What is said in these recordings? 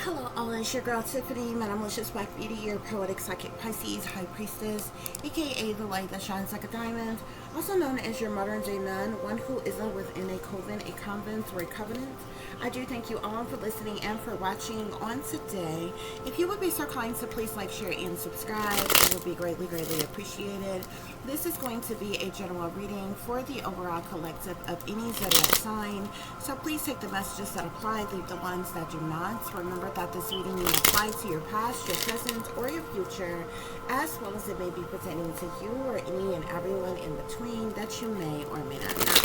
Hello all, it's your girl Tiffany, my malicious black beauty, your poetic psychic Pisces high priestess, aka the light that shines like a diamond, also known as your modern day nun, one who isn't within a coven, a convent, or a covenant. I do thank you all for listening and for watching on today. If you would be so kind to please like, share, and subscribe, it would be greatly, greatly appreciated. This is going to be a general reading for the overall collective of any zodiac sign, so please take the messages that apply, leave the ones that do not. Remember that this reading may apply to your past, your present, or your future, as well as it may be pertaining to you or any and everyone in between that you may or may not know.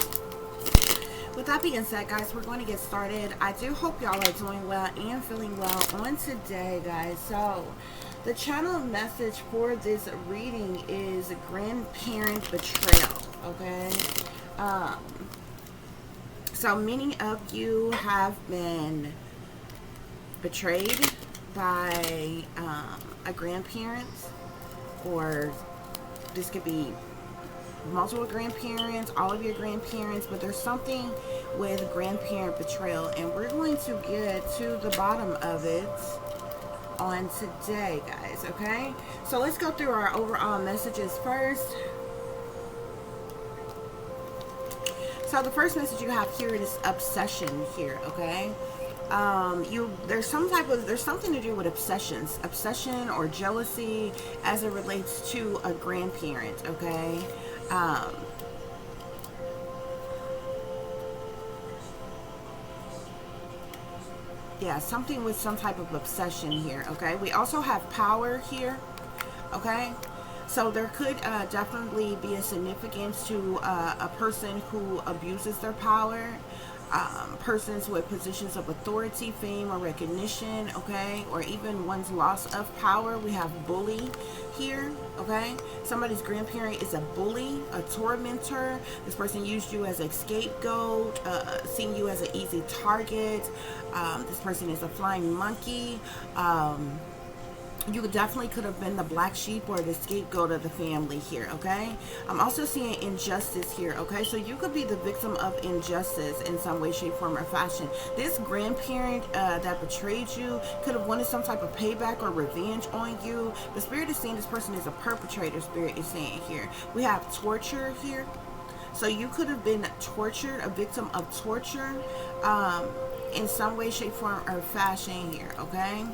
With that being said, guys, we're going to get started. I do hope y'all are doing well and feeling well on today, guys. So the channel message for this reading is grandparent betrayal, okay? So many of you have been betrayed by a grandparent, or this could be multiple grandparents, all of your grandparents, but there's something with grandparent betrayal, and we're going to get to the bottom of it on today, guys. Okay, so let's go through our overall messages first. So the first message you have here is obsession here. Okay, there's something to do with obsession or jealousy as it relates to a grandparent. Okay, yeah, something with some type of obsession here. Okay, we also have power here. Okay, so there could definitely be a significance to a person who abuses their power, persons with positions of authority, fame, or recognition, okay, or even one's loss of power. We have bully here, okay. Somebody's grandparent is a bully, a tormentor. This person used you as a scapegoat, seeing you as an easy target. This person is a flying monkey. You definitely could have been the black sheep or the scapegoat of the family here, okay? I'm also seeing injustice here, okay? So you could be the victim of injustice in some way, shape, form, or fashion. This grandparent that betrayed you could have wanted some type of payback or revenge on you. The spirit is saying this person is a perpetrator, spirit is saying here. We have torture here. So you could have been tortured, a victim of torture in some way, shape, form, or fashion here, okay?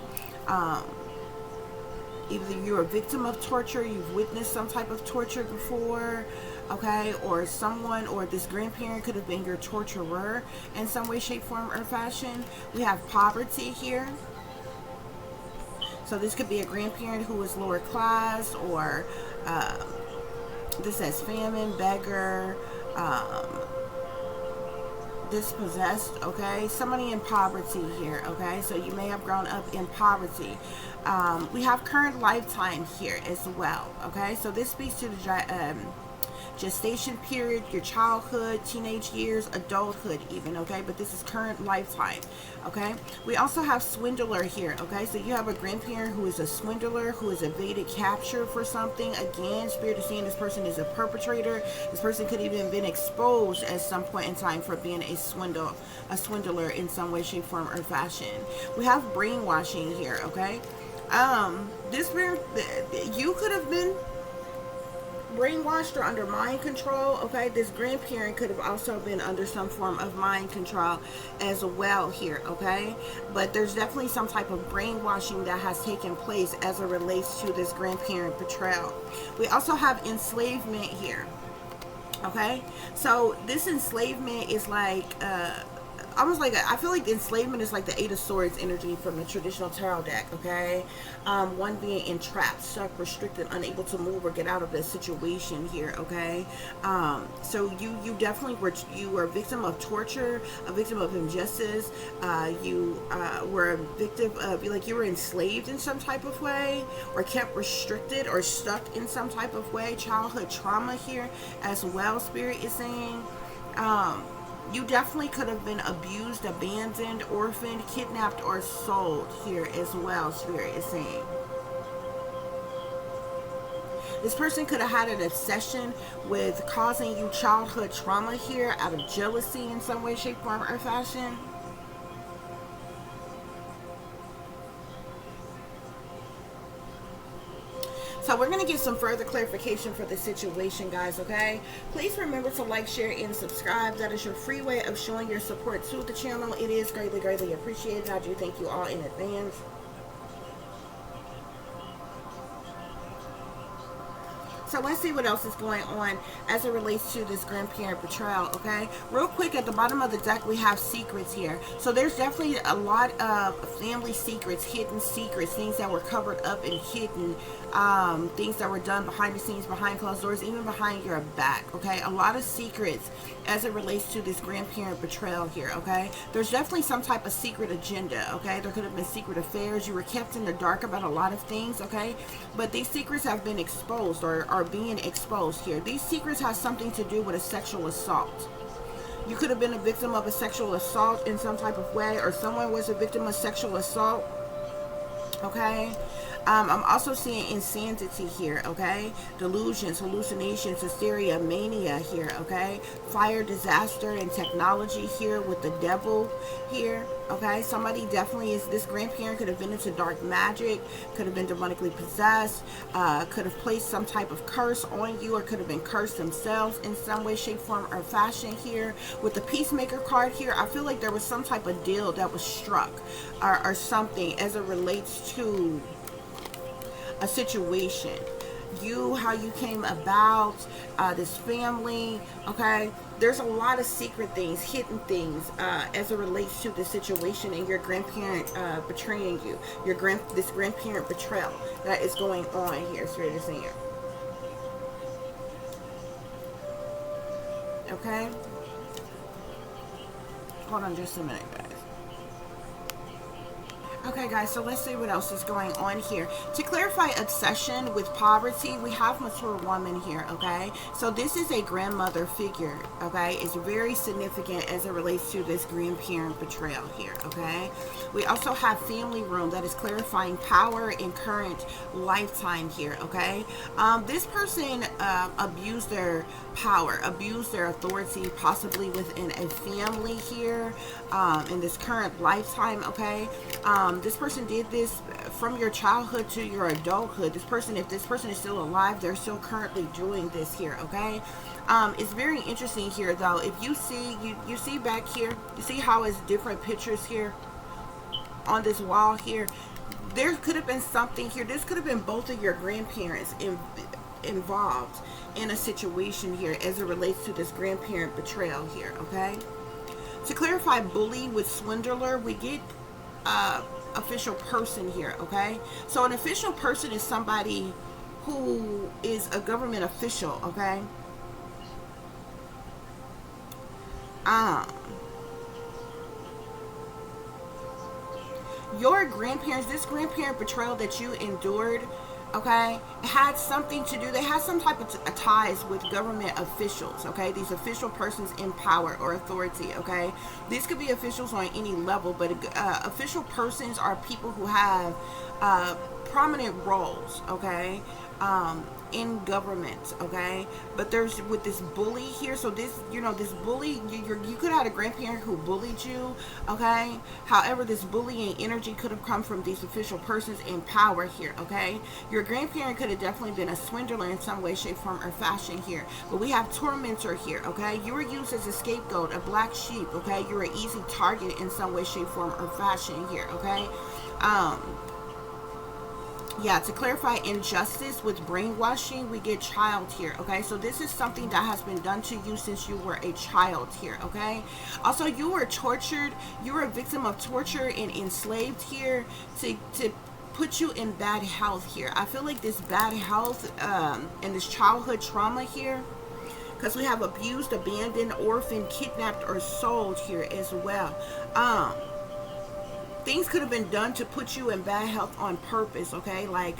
Either you're a victim of torture, you've witnessed some type of torture before, okay, or someone, or this grandparent could have been your torturer in some way, shape, form, or fashion. We have poverty here. So this could be a grandparent who is lower class, or this says famine, beggar, dispossessed, okay, somebody in poverty here, okay, so you may have grown up in poverty. We have current lifetime here as well, okay, so this speaks to the gestation period, your childhood, teenage years, adulthood even, okay, but this is current lifetime, okay. We also have swindler here, okay, so you have a grandparent who is a swindler, who has evaded capture for something. Again, spirit is saying this person is a perpetrator. This person could even have been exposed at some point in time for being a swindler in some way, shape, form, or fashion. We have brainwashing here, okay. You could have been brainwashed or under mind control, okay. This grandparent could have also been under some form of mind control as well here, okay, but there's definitely some type of brainwashing that has taken place as it relates to this grandparent betrayal. We also have enslavement here, okay, so this enslavement is like almost like I feel like the enslavement is like the Eight of Swords energy from the traditional tarot deck, okay. One being entrapped, stuck, restricted, unable to move or get out of this situation here, okay. So you definitely were a victim of torture, a victim of injustice. You were a victim of, like, you were enslaved in some type of way, or kept restricted or stuck in some type of way. Childhood trauma here as well, spirit is saying. You definitely could have been abused, abandoned, orphaned, kidnapped, or sold here as well, spirit is saying. This person could have had an obsession with causing you childhood trauma here out of jealousy in some way, shape, form, or fashion. So we're going to get some further clarification for the situation, guys, okay? Please remember to like, share, and subscribe. That is your free way of showing your support to the channel. It is greatly, greatly appreciated. I do thank you all in advance. So let's see what else is going on as it relates to this grandparent betrayal, okay? Real quick, at the bottom of the deck, we have secrets here. So there's definitely a lot of family secrets, hidden secrets, things that were covered up and hidden, things that were done behind the scenes, behind closed doors, even behind your back, okay? A lot of secrets as it relates to this grandparent betrayal here, okay? There's definitely some type of secret agenda, okay? There could have been secret affairs. You were kept in the dark about a lot of things, okay? But these secrets have been exposed or are being exposed here. These secrets have something to do with a sexual assault. You could have been a victim of a sexual assault in some type of way, or someone was a victim of sexual assault, okay? I'm also seeing insanity here, okay? Delusions, hallucinations, hysteria, mania here, okay? Fire, disaster, and technology here with the devil here, okay? Somebody definitely is, this grandparent could have been into dark magic, could have been demonically possessed, could have placed some type of curse on you, or could have been cursed themselves in some way, shape, form, or fashion here. With the peacemaker card here, I feel like there was some type of deal that was struck or something as it relates to a situation, how you came about, this family, okay? There's a lot of secret things, hidden things, as it relates to the situation and your grandparent betraying you, this grandparent betrayal that is going on here, straight as saying. Okay? Hold on just a minute, guys. Okay, guys, so let's see what else is going on here. To clarify obsession with poverty, we have mature woman here, okay? So this is a grandmother figure, okay? It's very significant as it relates to this grandparent betrayal here, okay? We also have family room that is clarifying power in current lifetime here, okay? This person abused their power, abused their authority, possibly within a family here, in this current lifetime, okay? This person did this from your childhood to your adulthood. If this person is still alive, they're still currently doing this here, okay? It's very interesting here, though. If you see, you see back here, you see how it's different pictures here on this wall here. There could have been something here. This could have been both of your grandparents involved in a situation here as it relates to this grandparent betrayal here, okay? To clarify bully with swindler, we get official person here, okay? So an official person is somebody who is a government official, okay? Your grandparents, this grandparent betrayal that you endured, okay, had something to do, they had some type of ties with government officials, okay? These official persons in power or authority, okay? These could be officials on any level, but official persons are people who have prominent roles, okay, in government, okay? But there's, with this bully here, so this, you know, this bully, you could have had a grandparent who bullied you, okay? However, this bullying energy could have come from these official persons in power here, okay? Your grandparent could have definitely been a swindler in some way, shape, form, or fashion here. But we have tormentor here, okay? You were used as a scapegoat, a black sheep, okay? You're an easy target in some way, shape, form, or fashion here, okay? Yeah, to clarify injustice with brainwashing, we get child here, okay? So this is something that has been done to you since you were a child here, okay? Also, you were tortured. You were a victim of torture and enslaved here to put you in bad health here. I feel like this bad health and this childhood trauma here, because we have abused, abandoned, orphaned, kidnapped, or sold here as well. Things could have been done to put you in bad health on purpose, okay? Like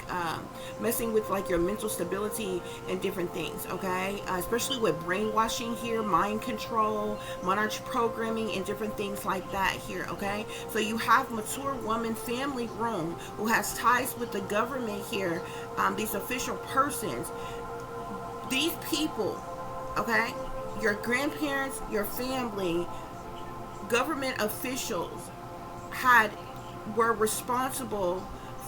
messing with like your mental stability and different things, okay? Especially with brainwashing here, mind control, monarch programming, and different things like that here, okay? So you have mature woman family room who has ties with the government here, these official persons. These people, okay? Your grandparents, your family, government officials were responsible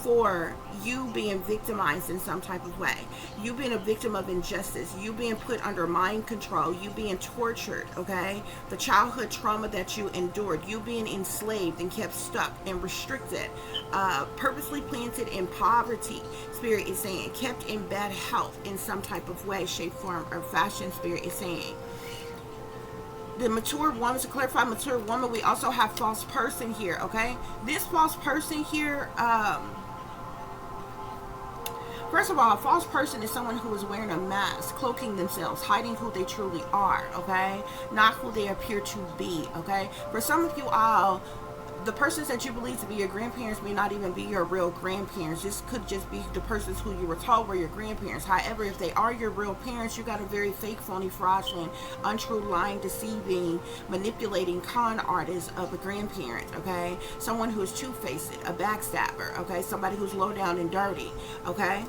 for you being victimized in some type of way. You being a victim of injustice. You being put under mind control. You being tortured, okay? The childhood trauma that you endured. You being enslaved and kept stuck and restricted. Purposely planted in poverty, Spirit is saying. Kept in bad health in some type of way, shape, form, or fashion, Spirit is saying. The mature woman, to clarify mature woman, we also have false person here, okay? This false person here, first of all, a false person is someone who is wearing a mask, cloaking themselves, hiding who they truly are, okay? Not who they appear to be, okay? For some of you all, the persons that you believe to be your grandparents may not even be your real grandparents. This could just be the persons who you were told were your grandparents. However, if they are your real parents, you got a very fake, phony, fraudulent, untrue, lying, deceiving, manipulating con artist of a grandparent, okay? Someone who is two-faced, a backstabber, okay? Somebody who's low down and dirty, okay?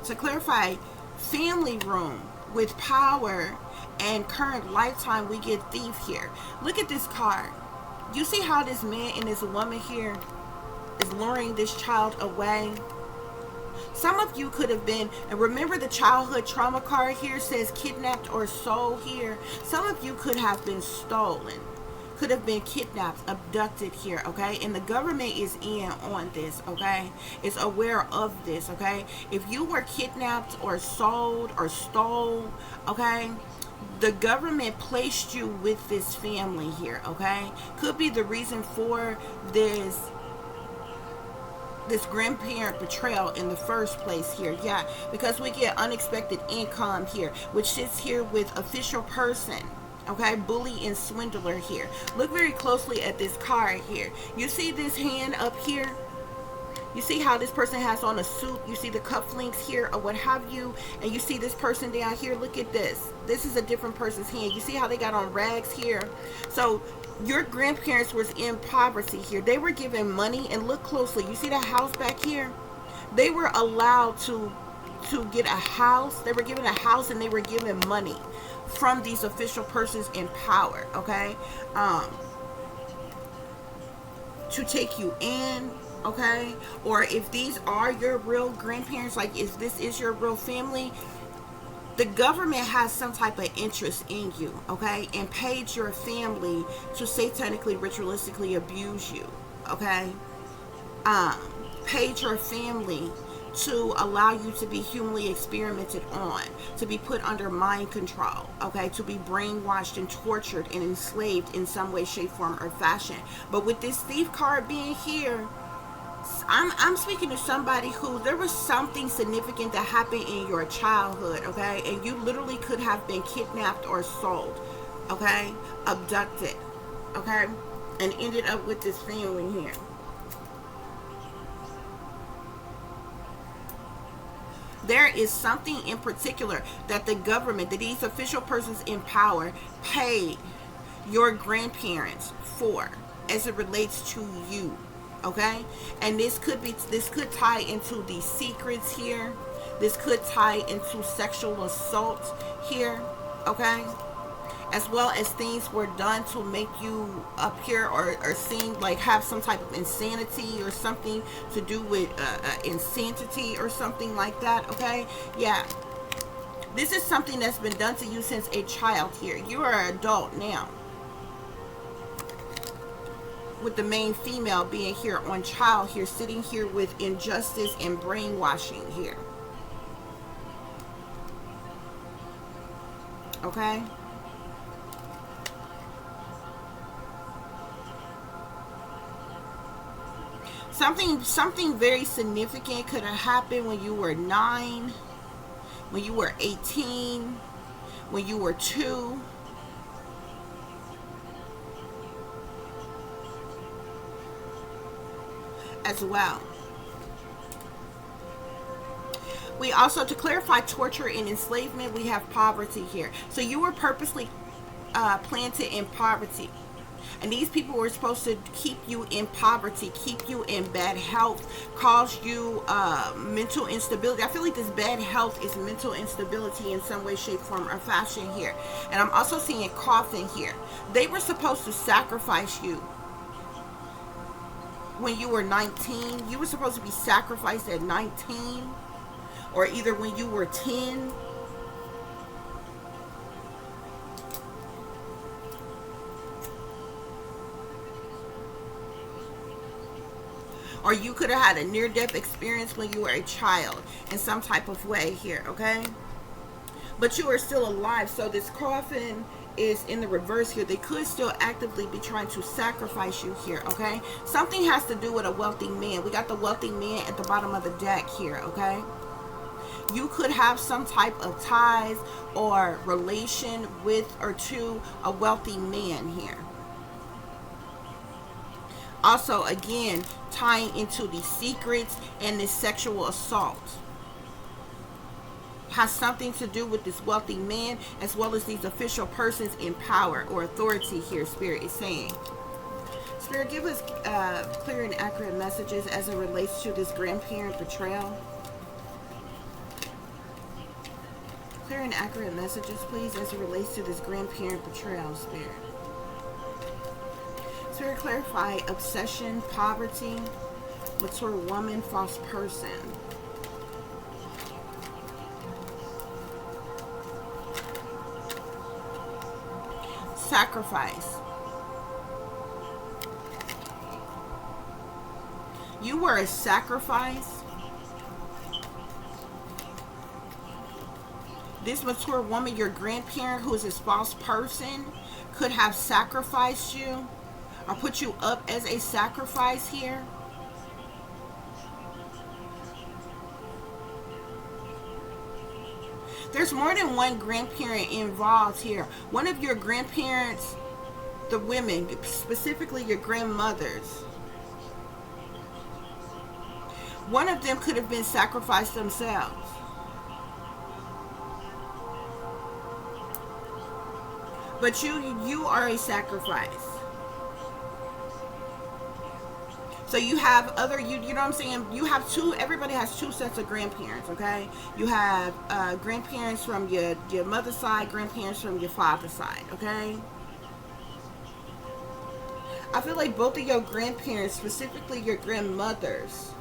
To clarify, family room with power and current lifetime, we get thief here. Look at this card. You see how this man and this woman here is luring this child away? Some of you could have been, and remember the childhood trauma card here says kidnapped or sold here. Some of you could have been stolen, could have been kidnapped, abducted here, okay? And the government is in on this, okay? Is aware of this, okay? If you were kidnapped or sold or stole, okay? The government placed you with this family here, okay? Could be the reason for this grandparent betrayal in the first place here. Yeah, because we get unexpected income here, which sits here with official person, okay? Bully and swindler here. Look very closely at this card here. You see this hand up here? You see how this person has on a suit? You see the cufflinks here or what have you? And you see this person down here? Look at this. This is a different person's hand. You see how they got on rags here? So your grandparents was in poverty here. They were given money, and look closely. You see that house back here? They were allowed to get a house. They were given a house and they were given money from these official persons in power, okay? To take you in, okay? Or if these are your real grandparents, like if this is your real family, the government has some type of interest in you, okay? And paid your family to satanically, ritualistically abuse you, okay? Paid your family to allow you to be humanly experimented on, to be put under mind control, okay, to be brainwashed and tortured and enslaved in some way, shape, form, or fashion. But with this thief card being here, I'm speaking to somebody who there was something significant that happened in your childhood, okay, and you literally could have been kidnapped or sold, okay, abducted, okay, and ended up with this family here. There is something in particular that the government, that these official persons in power paid your grandparents for as it relates to you, okay? And this could tie into the secrets here. This could tie into sexual assault here, okay? As well as things were done to make you appear or seem like have some type of insanity or something to do with insanity or something like that, okay? Yeah. This is something that's been done to you since a child here. You are an adult now. With the main female being here on child here, sitting here with injustice and brainwashing here. Okay? Something very significant could have happened when you were 9, when you were 18, when you were 2. As well. We also, to clarify torture and enslavement, we have poverty here. So you were purposely planted in poverty. And these people were supposed to keep you in poverty, keep you in bad health, cause you mental instability. I feel like this bad health is mental instability in some way, shape, form, or fashion here. And I'm also seeing coffin here. They were supposed to sacrifice you when you were 19. You were supposed to be sacrificed at 19, or either when you were 10. Or you could have had a near-death experience when you were a child in some type of way here, okay? But you are still alive. So this coffin is in the reverse here. They could still actively be trying to sacrifice you here, okay? Something has to do with a wealthy man. We got the wealthy man at the bottom of the deck here, okay? You could have some type of ties or relation with or to a wealthy man here. Also, again, tying into the secrets and this sexual assault has something to do with this wealthy man, as well as these official persons in power or authority here, Spirit is saying. Spirit, give us clear and accurate messages as it relates to this grandparent betrayal. Clear and accurate messages, please, as it relates to this grandparent betrayal, Spirit. Spirit, clarify obsession, poverty, mature woman, false person. Sacrifice. You were a sacrifice. This mature woman, your grandparent, who is this false person, could have sacrificed you or put you up as a sacrifice here. There's more than one grandparent involved here. One of your grandparents, the women, specifically your grandmothers, one of them could have been sacrificed themselves. But you are a sacrifice. So you have other, you know what I'm saying? You have two, everybody has two sets of grandparents, okay? You have grandparents from your mother's side, grandparents from your father's side, okay? I feel like both of your grandparents, specifically your grandmothers,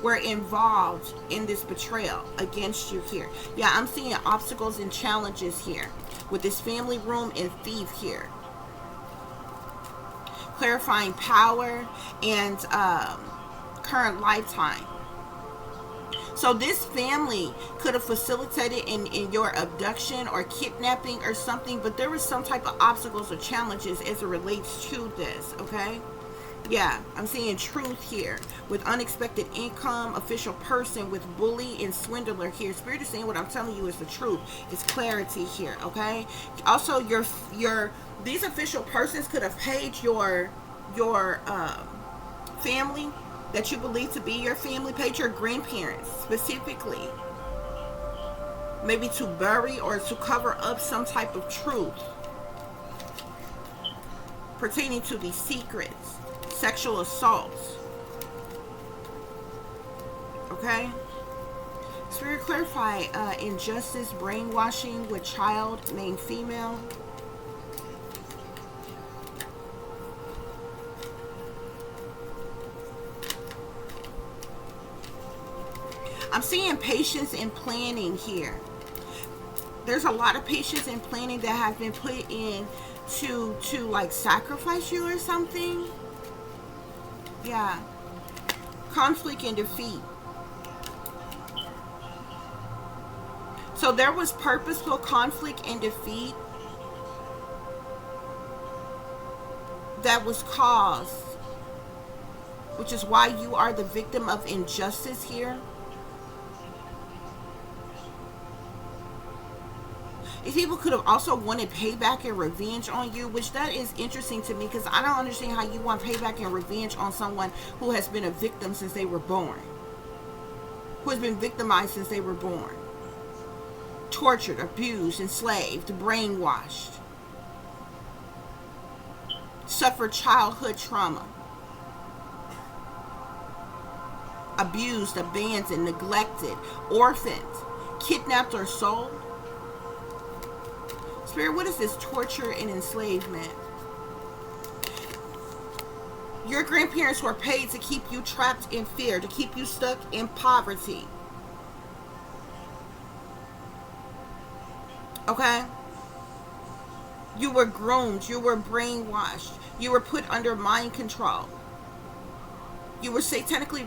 were involved in this betrayal against you here. Yeah, I'm seeing obstacles and challenges here with this family room and thief here. Clarifying power and current lifetime. So this family could have facilitated in your abduction or kidnapping or something, but there was some type of obstacles or challenges as it relates to this, okay? Yeah, I'm seeing truth here with unexpected income, official person with bully and swindler here. Spirit is saying what I'm telling you is the truth. It's clarity here, okay? Also, these official persons could have paid your family that you believe to be your family, paid your grandparents specifically, maybe to bury or to cover up some type of truth pertaining to these secrets, sexual assaults. Okay? Spirit, clarify injustice, brainwashing with child named female. I'm seeing patience and planning here. There's a lot of patience and planning that have been put in to like sacrifice you or something. Yeah. Conflict and defeat. So there was purposeful conflict and defeat that was caused, which is why you are the victim of injustice here. These people could have also wanted payback and revenge on you, which that is interesting to me, because I don't understand how you want payback and revenge on someone who has been a victim since they were born, who has been victimized since they were born, tortured, abused, enslaved, brainwashed, suffered childhood trauma, abused, abandoned, neglected, orphaned, kidnapped, or sold. Spirit, what is this torture and enslavement? Your grandparents were paid to keep you trapped in fear, to keep you stuck in poverty. Okay? You were groomed. You were brainwashed. You were put under mind control. You were satanically,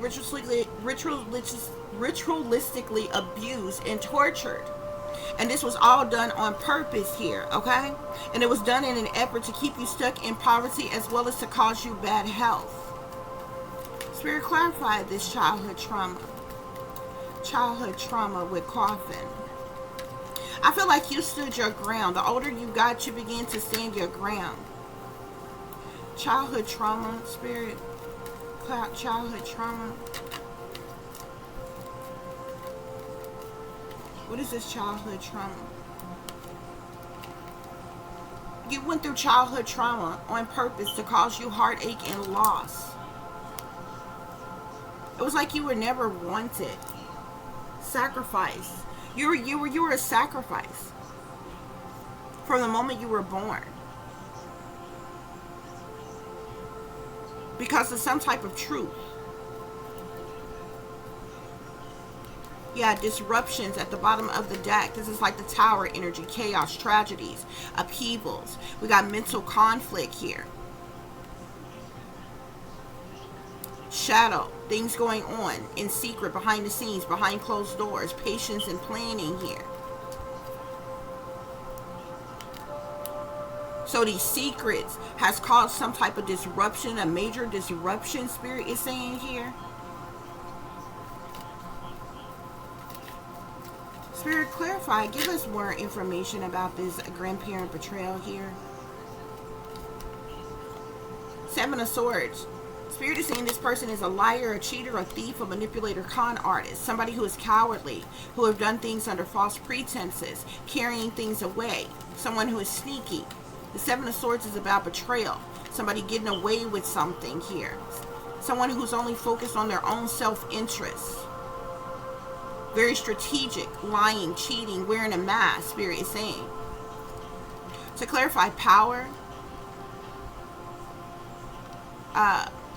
ritualistically abused and tortured. And this was all done on purpose here, okay? And it was done in an effort to keep you stuck in poverty as well as to cause you bad health. Spirit, clarify this childhood trauma. Childhood trauma with coffin. I feel like you stood your ground. The older you got, you began to stand your ground. Childhood trauma, Spirit. Childhood trauma. What is this childhood trauma? You went through childhood trauma on purpose to cause you heartache and loss. It was like you were never wanted. Sacrifice. You were a sacrifice from the moment you were born. Because of some type of truth. Yeah, disruptions at the bottom of the deck. This is like the tower energy, chaos, tragedies, upheavals. We got mental conflict here. Shadow, things going on in secret, behind the scenes, behind closed doors, patience and planning here. So these secrets has caused some type of disruption, a major disruption, Spirit is saying here. Spirit, clarify, give us more information about this grandparent betrayal here. Seven of Swords. Spirit is saying this person is a liar, a cheater, a thief, a manipulator, con artist, somebody who is cowardly, who have done things under false pretenses, carrying things away, someone who is sneaky. The Seven of Swords is about betrayal, somebody getting away with something here, someone who's only focused on their own self-interest. Very strategic, lying, cheating, wearing a mask, Spirit is saying. To clarify, power,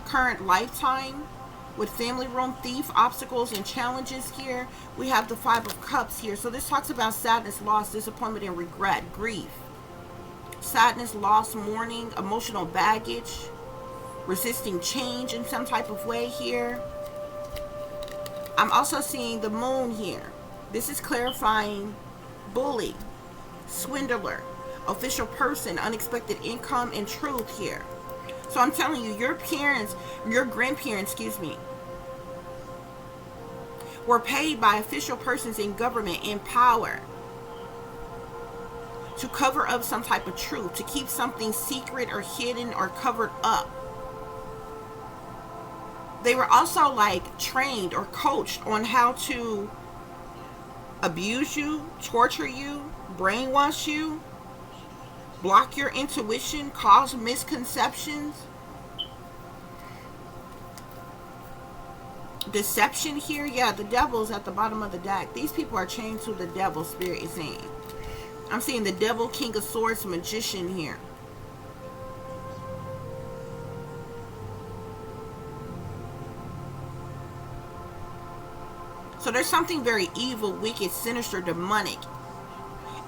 current lifetime, with family room, thief, obstacles, and challenges here. We have the Five of Cups here. So this talks about sadness, loss, disappointment, and regret, grief. Sadness, loss, mourning, emotional baggage, resisting change in some type of way here. I'm also seeing the moon here. This is clarifying bully, swindler, official person, unexpected income, and truth here. So I'm telling you, your parents, your grandparents, excuse me, were paid by official persons in government in power to cover up some type of truth, to keep something secret or hidden or covered up. They were also like trained or coached on how to abuse you, torture you, brainwash you, block your intuition, cause misconceptions, deception here. Yeah, the devil's at the bottom of the deck. These people are chained to the devil, Spirit is saying. I'm seeing the devil, King of Swords, magician here. So there's something very evil, wicked, sinister, demonic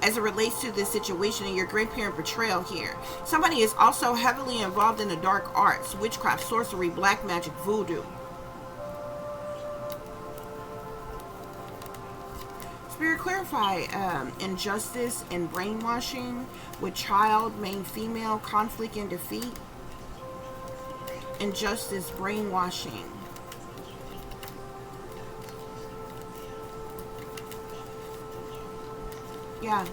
as it relates to this situation in your grandparent betrayal here. Somebody is also heavily involved in the dark arts, witchcraft, sorcery, black magic, voodoo. Spirit, clarify injustice and brainwashing with child, main female, conflict and defeat. Injustice, brainwashing. Yeah.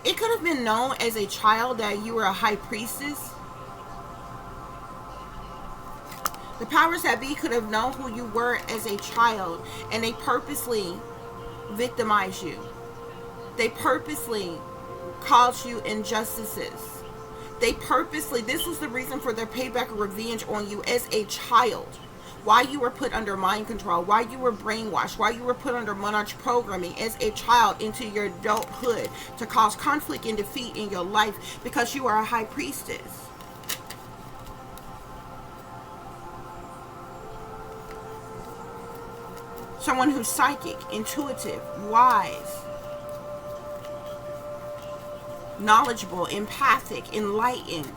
It could have been known as a child that you were a high priestess. The powers that be could have known who you were as a child, and they purposely victimized you. They purposely caused you injustices. They purposely, this was the reason for their payback or revenge on you as a child. Why you were put under mind control, why you were brainwashed, why you were put under monarch programming as a child into your adulthood to cause conflict and defeat in your life because you are a high priestess. Someone who's psychic, intuitive, wise, knowledgeable, empathic, enlightened.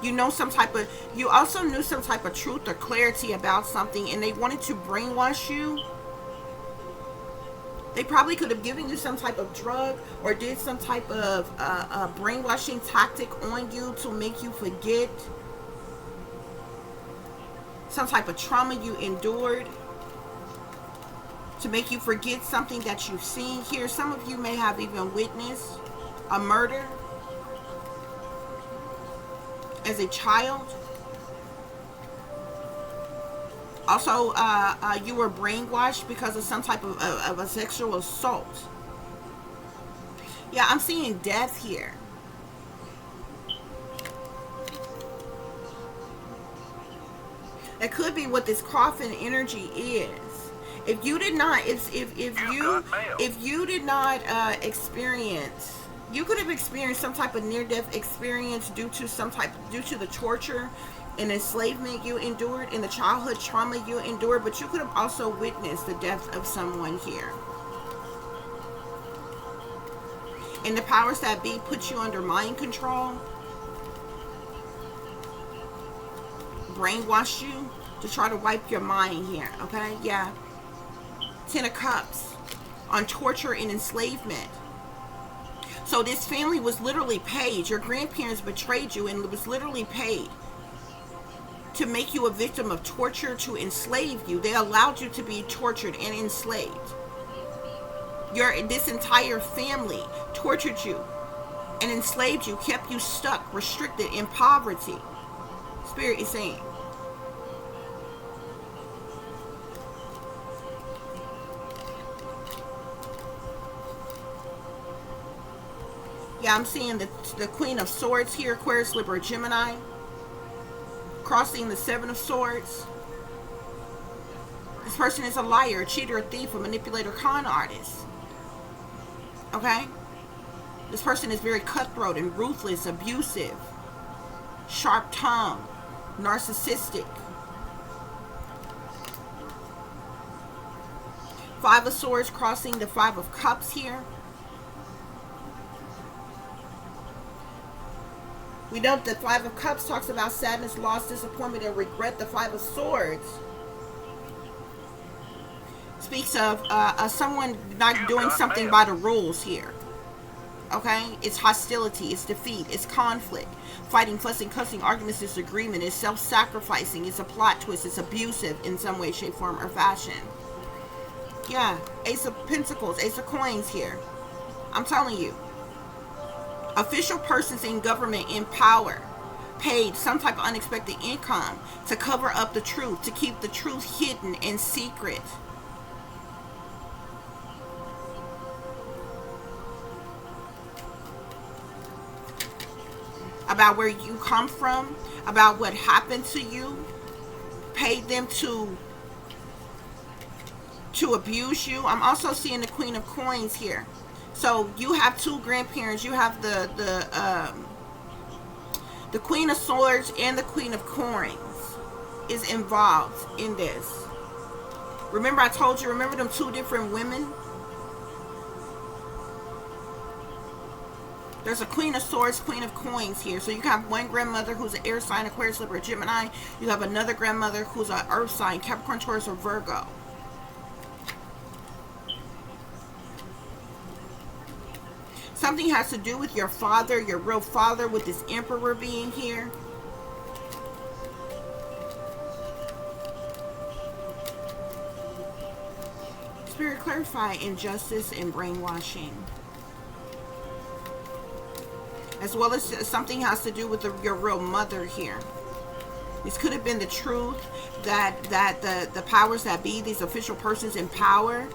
You know some type of, you also knew some type of truth or clarity about something, and they wanted to brainwash you. They probably could have given you some type of drug or did some type of brainwashing tactic on you to make you forget some type of trauma you endured, to make you forget something that you've seen here. Some of you may have even witnessed a murder as a child. Also, you were brainwashed because of some type of a sexual assault. Yeah, I'm seeing death here. That could be what this coffin energy is. If you did not, if you did not experience, you could have experienced some type of near-death experience due to the torture and enslavement you endured and the childhood trauma you endured, but you could have also witnessed the death of someone here. And the powers that be put you under mind control, brainwash you to try to wipe your mind here, okay? Yeah. 10 of Cups on torture and enslavement. So this family was literally paid. Your grandparents betrayed you and was literally paid to make you a victim of torture, to enslave you. They allowed you to be tortured and enslaved. This entire family tortured you and enslaved you, kept you stuck, restricted in poverty. Spirit is saying. Yeah, I'm seeing the Queen of Swords here, Aquarius, Libra, Gemini. Crossing the Seven of Swords. This person is a liar, a cheater, a thief, a manipulator, con artist. Okay? This person is very cutthroat and ruthless, abusive, sharp tongue, narcissistic. Five of Swords crossing the Five of Cups here. We know that the Five of Cups talks about sadness, loss, disappointment, and regret. The Five of Swords speaks of someone not doing something by the rules here. Okay? It's hostility, it's defeat, it's conflict. Fighting, fussing, cussing, arguments, disagreement. It's self-sacrificing, it's a plot twist, it's abusive in some way, shape, form, or fashion. Yeah, Ace of Pentacles, Ace of Coins here. I'm telling you. Official persons in government in power paid some type of unexpected income to cover up the truth, to keep the truth hidden and secret. About where you come from, about what happened to you, paid them to abuse you. I'm also seeing the Queen of Coins here. So you have two grandparents. You have the Queen of Swords and the Queen of Coins is involved in this. Remember I told you, remember them two different women? There's a Queen of Swords, Queen of Coins here. So you have one grandmother who's an air sign, Aquarius, Libra, Gemini. You have another grandmother who's an earth sign, Capricorn, Taurus, or Virgo. Something has to do with your father, your real father, with this Emperor being here. Spirit, clarify injustice and brainwashing. As well as something has to do with your real mother here. This could have been the truth that the powers that be, these official persons in power,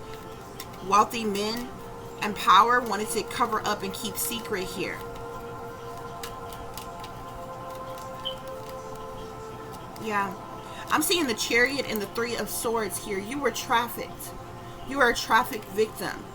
wealthy men, and power wanted to cover up and keep secret here. Yeah. I'm seeing the Chariot and the Three of Swords here. You were trafficked. You are a trafficked victim.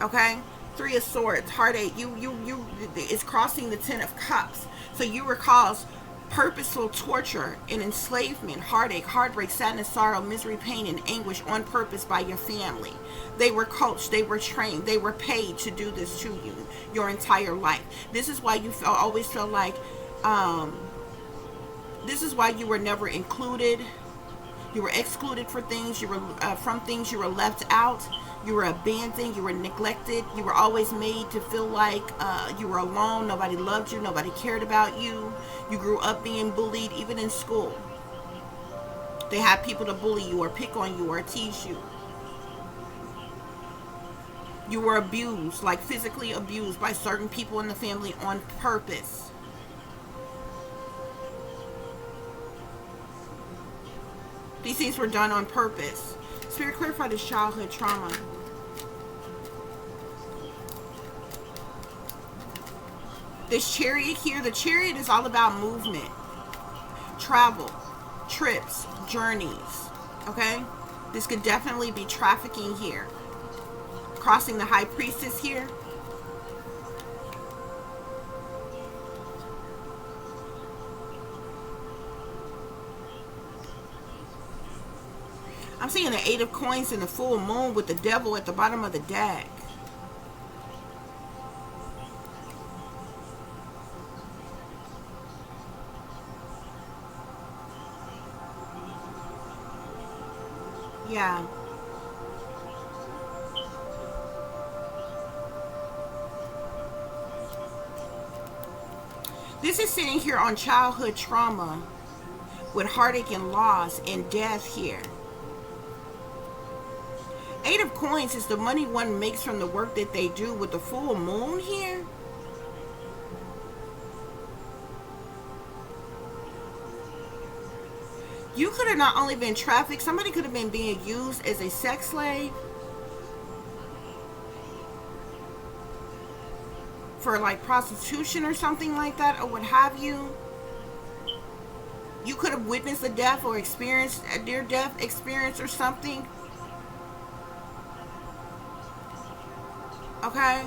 Okay? Three of Swords, heartache. It's crossing the Ten of Cups. So you were caused Purposeful torture and enslavement, heartache, heartbreak, sadness, sorrow, misery, pain, and anguish on purpose by your family. They were coached, they were trained, they were paid to do this to you your entire life. This is why you always feel like, this is why you were never included. You were excluded for things. You were from things. You were left out. You were abandoned. You were neglected. You were always made to feel like you were alone. Nobody loved you. Nobody cared about you. You grew up being bullied, even in school. They had people to bully you or pick on you or tease you. You were abused, like physically abused by certain people in the family on purpose. These things were done on purpose. Spirit, clarify this childhood trauma. This chariot here, the chariot is all about movement, travel, trips, journeys, okay? This could definitely be trafficking here. Crossing the high priestess here. I'm seeing the 8 of coins and the full moon with the devil at the bottom of the deck. Yeah. This is sitting here on childhood trauma with heartache and loss and death here. 8 of coins is the money one makes from the work that they do with the full moon here. You could have not only been trafficked, somebody could have been being used as a sex slave for like prostitution or something like that, or what have you. You could have witnessed a death or experienced a near-death experience or something. Okay.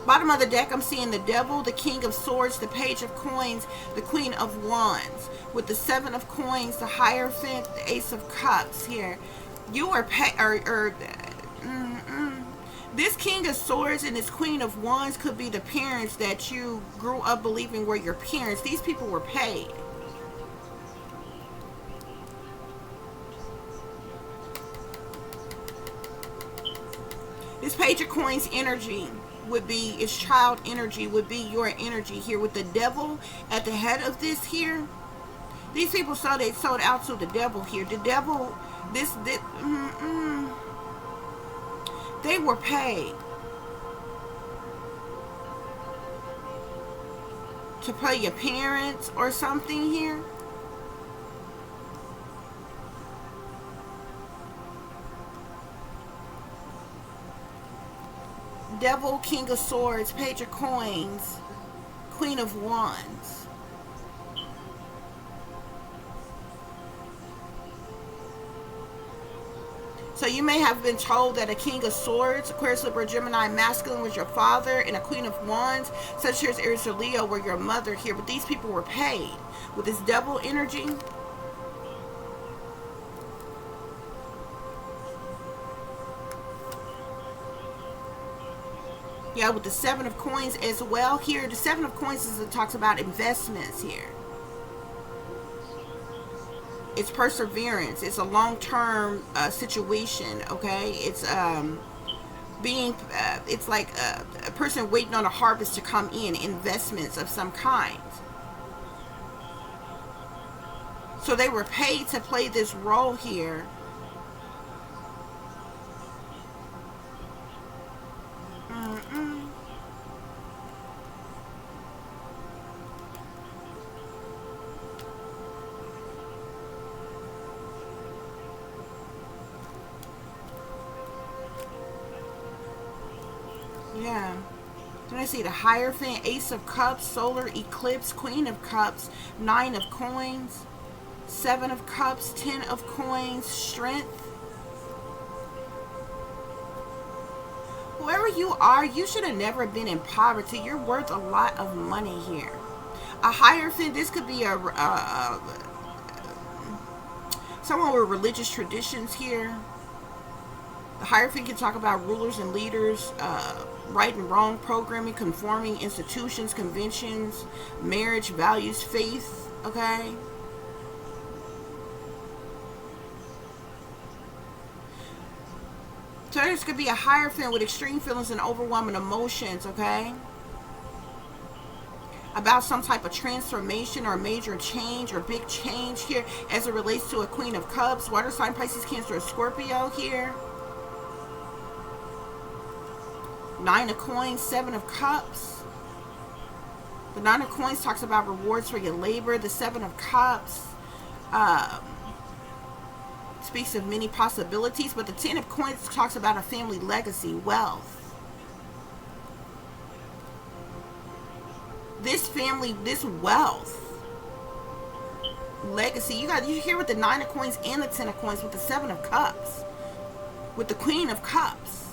Bottom of the deck, I'm seeing the devil, the king of swords, the page of coins, the queen of wands. With the 7 of coins, the hierophant, the ace of cups here. You are this king of swords and this queen of wands could be the parents that you grew up believing were your parents. These people were paid. This page of coins energy would be, its child energy would be your energy here with the devil at the head of this here. These people saw they sold out to the devil here. The devil, they were paid to play your parents or something here. Devil, king of swords, page of coins, queen of wands. So you may have been told that a king of swords, Aquarius, Libra, Gemini, masculine was your father, and a queen of wands, such as Aries or Leo, were your mother here. But these people were paid with this devil energy. Yeah, with the 7 of coins as well here. The 7 of coins is, it talks about investments here. It's perseverance. It's a long-term situation, okay? It's it's like a person waiting on a harvest to come in, investments of some kind. So they were paid to play this role here. Yeah. Then I see the Hierophant, Ace of Cups, Solar Eclipse, Queen of Cups, 9 of Coins, 7 of Cups, 10 of Coins, Strength. Whoever you are, you should have never been in poverty. You're worth a lot of money here. A Hierophant, this could be someone with religious traditions here. The Hierophant can talk about rulers and leaders, right and wrong programming, conforming institutions, conventions, marriage, values, faith, okay? So this could be a Hierophant with extreme feelings and overwhelming emotions, okay? About some type of transformation or major change or big change here as it relates to a Queen of Cups, water sign, Pisces, Cancer, or Scorpio here. Nine of Coins, Seven of Cups. The Nine of Coins talks about rewards for your labor. The Seven of Cups speaks of many possibilities, but the Ten of Coins talks about a family legacy, wealth. This family, this wealth, legacy. You hear with the Nine of Coins and the Ten of Coins with the Seven of Cups, with the Queen of Cups.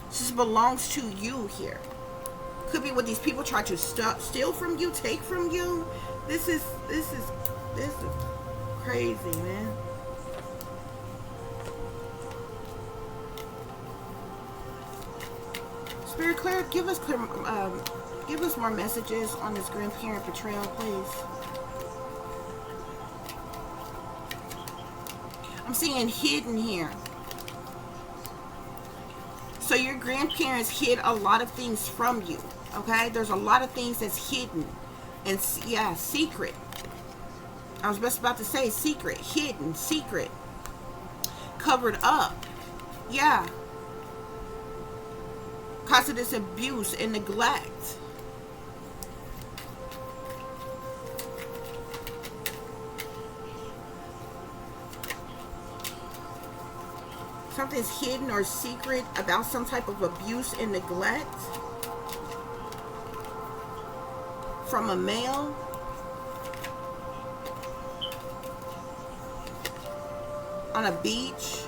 This belongs to you here. Could be what these people try to steal from you, take from you. This is crazy, man. Spirit, clear, give us more messages on this grandparent betrayal, please. I'm seeing hidden here. So your grandparents hid a lot of things from you, okay? There's a lot of things that's hidden. And yeah, secret. I was just about to say secret, hidden, secret. Covered up. Yeah. Because of this abuse and neglect. Something's hidden or secret about some type of abuse and neglect from a male. On a beach.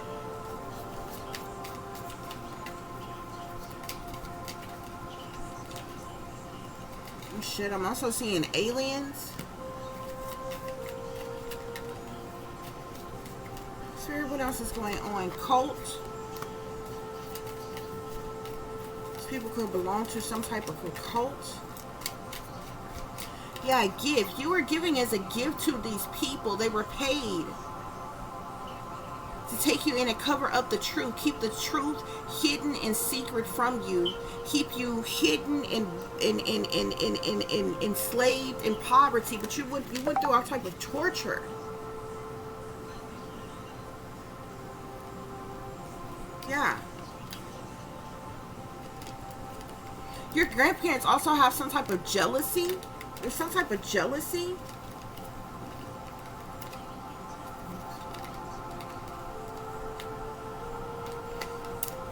Oh shit, I'm also seeing aliens. What else is going on? Cult. These people could belong to some type of a cult. Yeah, a gift. You were giving as a gift to these people. They were paid to take you in and cover up the truth. Keep the truth hidden and secret from you. Keep you hidden and enslaved in poverty. But you went through all type of torture. Yeah. Your grandparents also have some type of jealousy. There's some type of jealousy.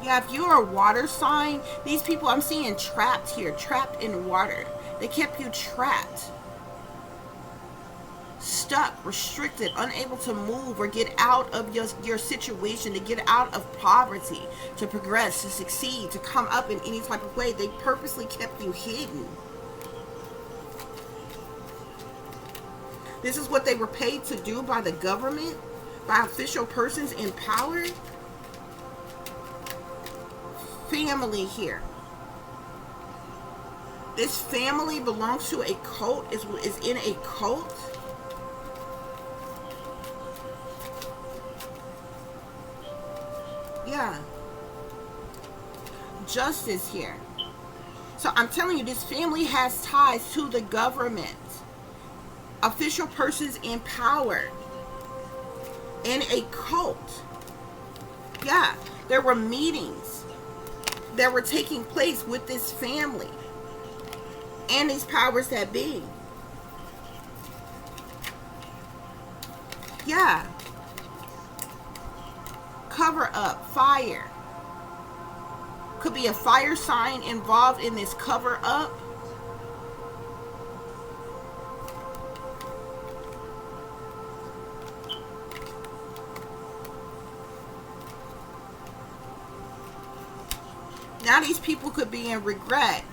Yeah, if you're a water sign, these people, I'm seeing trapped here, trapped in water. They kept you trapped. Stuck, restricted, unable to move or get out of your situation, to get out of poverty, to progress, to succeed, to come up in any type of way. They purposely kept you hidden. This is what they were paid to do by the government, by official persons in power. Family here. This family belongs to a cult, is in a cult. Yeah. Justice here. So I'm telling you, this family has ties to the government. Official persons in power. In a cult. Yeah. There were meetings that were taking place with this family. And these powers that be. Yeah. Cover up, fire. Could be a fire sign involved in this cover up. Now these people could be in regret.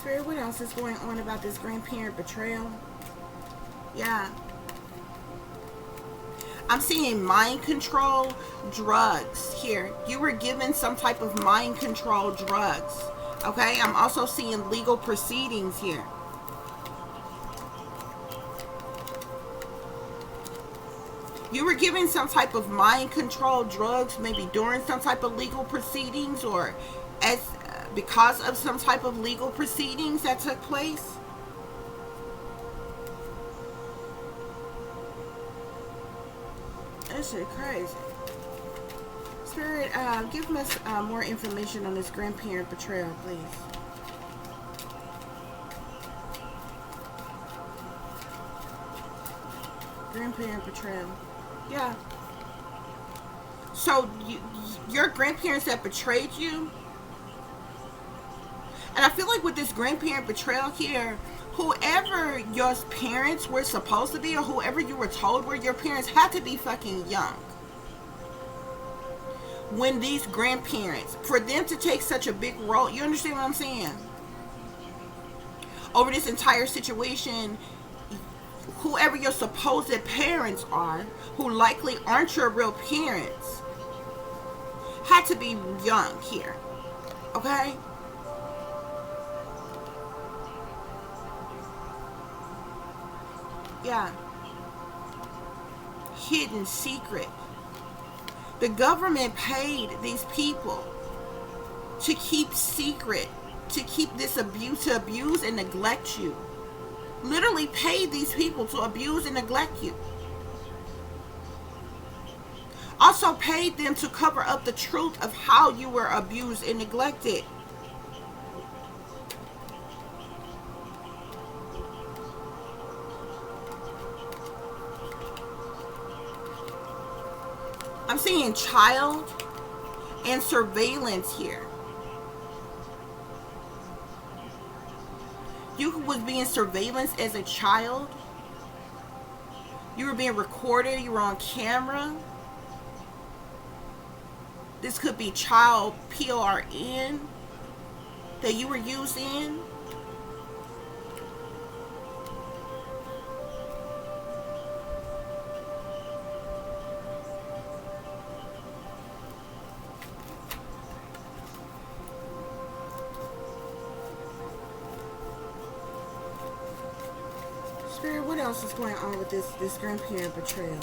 Spirit, what else is going on about this grandparent betrayal? Yeah. I'm seeing mind control drugs here. You were given some type of mind control drugs. Okay, I'm also seeing legal proceedings here. You were given some type of mind control drugs, maybe during some type of legal proceedings, or as because of some type of legal proceedings that took place. That shit crazy. Spirit, give us more information on this grandparent betrayal, please. Grandparent betrayal. Yeah. So your grandparents that betrayed you, and I feel like with this grandparent betrayal here, whoever your parents were supposed to be, or whoever you were told were your parents, had to be fucking young. When these grandparents, for them to take such a big role, you understand what I'm saying? Over this entire situation, whoever your supposed parents are, who likely aren't your real parents, had to be young here. Okay? Yeah. Hidden secret. The government paid these people to keep secret, to keep this abuse, to abuse and neglect you. Literally paid these people to abuse and neglect you. Also paid them to cover up the truth of how you were abused and neglected. I'm seeing child and surveillance here. You was being surveillance as a child. You were being recorded. You were on camera. This could be child PRN that you were using. Spirit, what else is going on with this grandparent betrayal?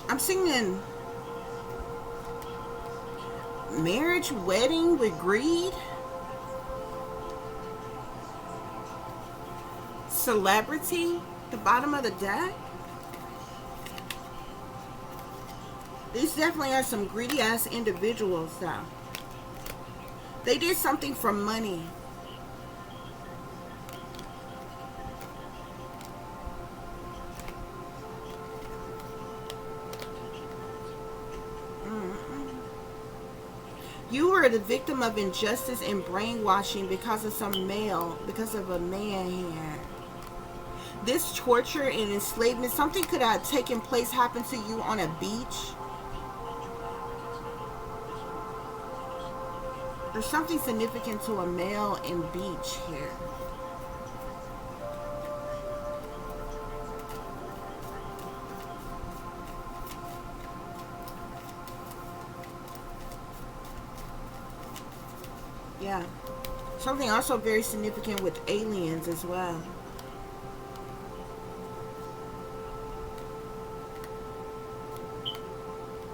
I'm seeing marriage, wedding with greed, celebrity, the bottom of the deck. These definitely are some greedy ass individuals though. They did something for money. You were the victim of injustice and brainwashing because of some male, because of a man here. This torture and enslavement, something could have taken place, happened to you on a beach. There's something significant to a male and beach here. Yeah. Something also very significant with aliens as well.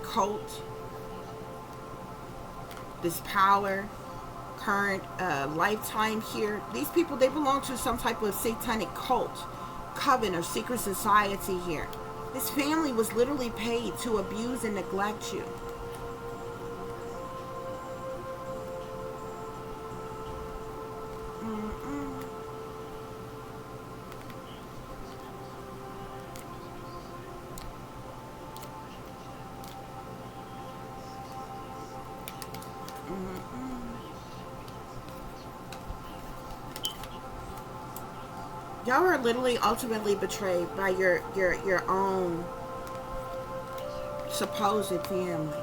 Cult. This power. Current lifetime here. These people, they belong to some type of satanic cult, coven, or secret society here. This family was literally paid to abuse and neglect you. Y'all are literally ultimately betrayed by your own supposed family.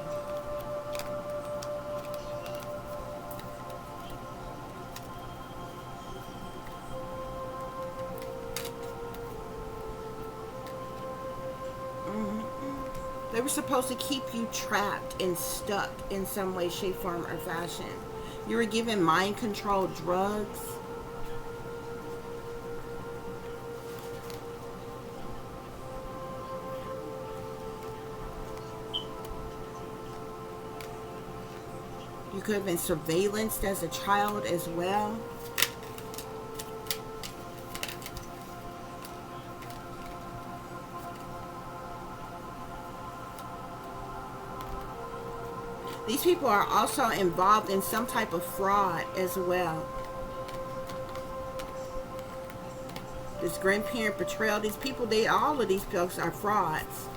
They were supposed to keep you trapped and stuck in some way, shape, form, or fashion. You were given mind control drugs. You could have been surveillanced as a child as well. These people are also involved in some type of fraud as well. This grandparent betrayal, these people, all of these folks are frauds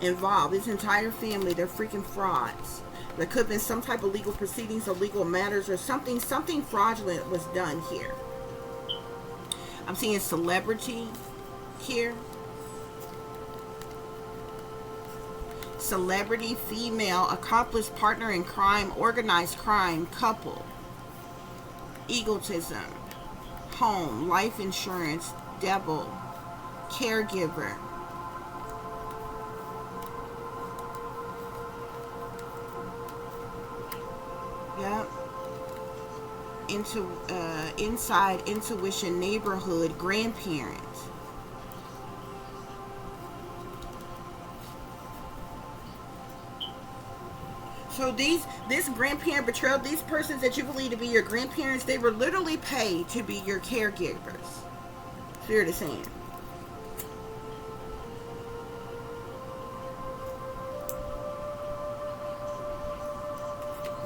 involved. This entire family, they're freaking frauds. There could have been some type of legal proceedings or legal matters or something fraudulent was done here. I'm seeing celebrity here. Celebrity, female, accomplice, partner in crime, organized crime, couple, egotism, home, life insurance, devil, caregiver. Yep. Inside, intuition, neighborhood, grandparents. So this grandparent betrayal, these persons that you believe to be your grandparents, they were literally paid to be your caregivers. Spirit is saying.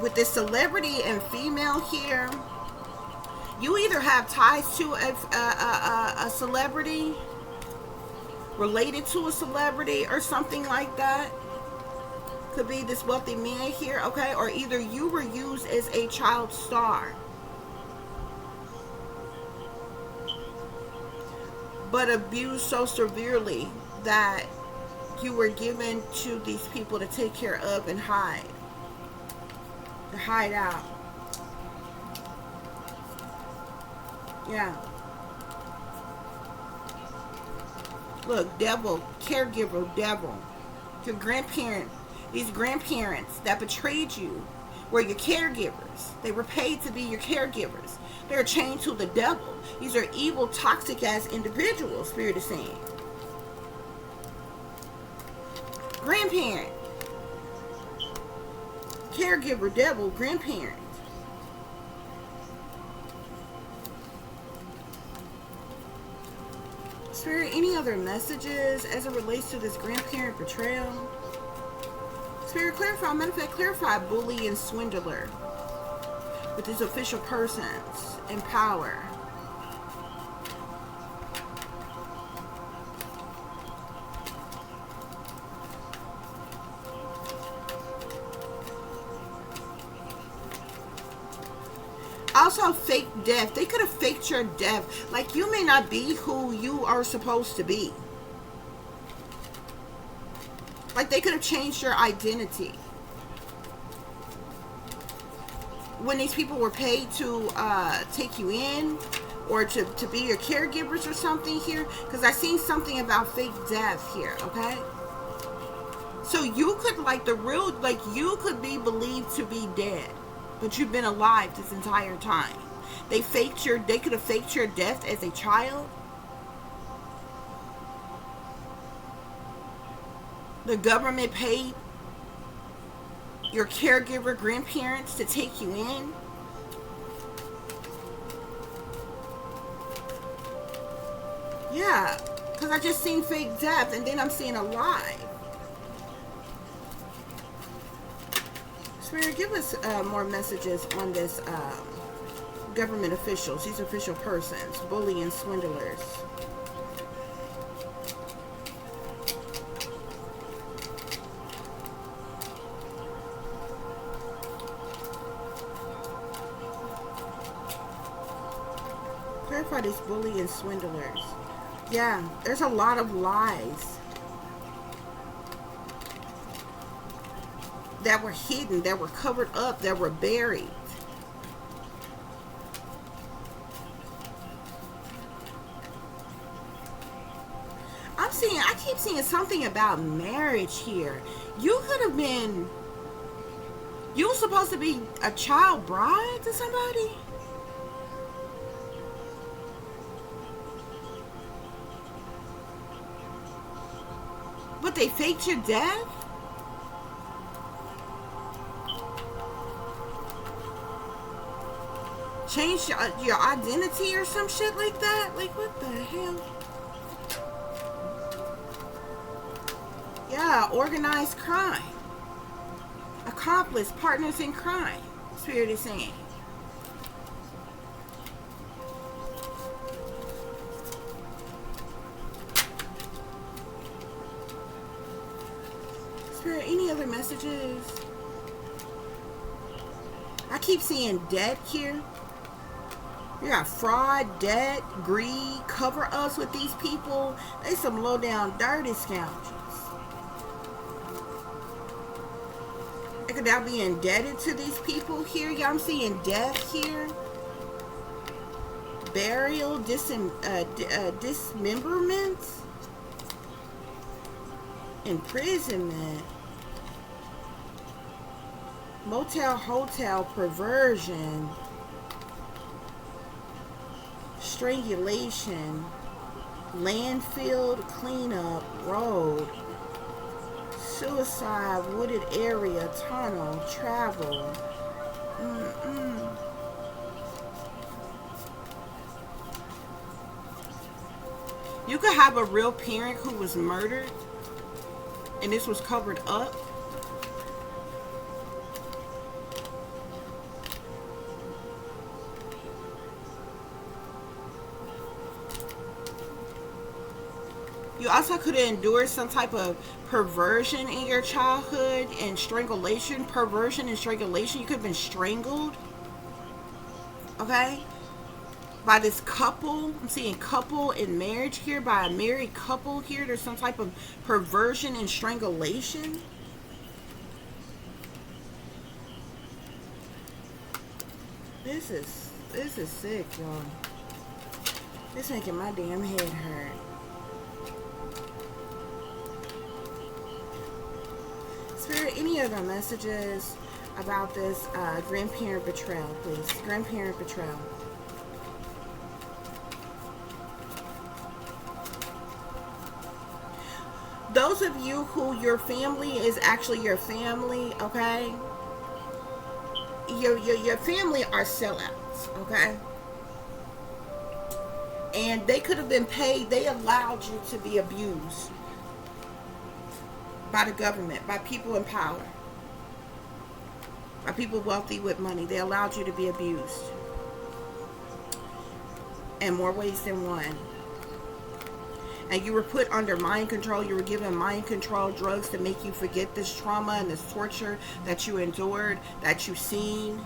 With this celebrity and female here, you either have ties to a celebrity, related to a celebrity or something like that. Could be this wealthy man here, okay? Or either you were used as a child star, but abused so severely that you were given to these people to take care of and hide. To hide out. Yeah. Look, devil, caregiver, devil. Your grandparent. These grandparents that betrayed you were your caregivers. They were paid to be your caregivers. They're chained to the devil. These are evil, toxic ass individuals, Spirit is saying. Grandparent. Caregiver, devil, grandparent. Spirit, any other messages as it relates to this grandparent betrayal? Spirit, clarify, matter of fact, clarify bully and swindler with these official persons in power. Also, fake death. They could have faked your death. Like, you may not be who you are supposed to be. Like, they could have changed your identity. When these people were paid to take you in or to be your caregivers or something here. Because I seen something about fake death here, okay? So you could, like, you could be believed to be dead. But you've been alive this entire time. They could have faked your death as a child. The government paid your caregiver, grandparents to take you in. Yeah, because I just seen fake death and then I'm seeing alive. Spirit, give us more messages on this government officials, these official persons, bully and swindlers. Clarify these bully and swindlers. Yeah, there's a lot of lies that were hidden, that were covered up, that were buried. I keep seeing something about marriage here. You could have been, you were supposed to be a child bride to somebody. But they faked your death? Changed your identity or some shit like that? Like, what the hell? Yeah, organized crime. Accomplice, partners in crime. Spirit is saying. Spirit, any other messages? I keep seeing debt here. You got fraud, debt, greed, cover ups with these people. They some low down dirty scoundrels. They could now be indebted to these people here. Yeah, I'm seeing death here. Burial, dismemberment, imprisonment, motel, hotel, perversion, strangulation, landfill cleanup, road, suicide, wooded area, tunnel, travel. You could have a real parent who was murdered and this was covered up. You also could have endured some type of perversion in your childhood and strangulation. Perversion and strangulation. You could have been strangled. Okay? By this couple. I'm seeing couple in marriage here. By a married couple here. There's some type of perversion and strangulation. This is sick, y'all. This making my damn head hurt. Spirit, any other messages about this grandparent betrayal, please? Grandparent betrayal. Those of you who your family is actually your family, okay? Your family are sellouts, okay? And they could have been paid. They allowed you to be abused by the government, by people in power, by people wealthy with money. They allowed you to be abused in more ways than one. And you were put under mind control. You were given mind control drugs to make you forget this trauma and this torture that you endured, that you've seen.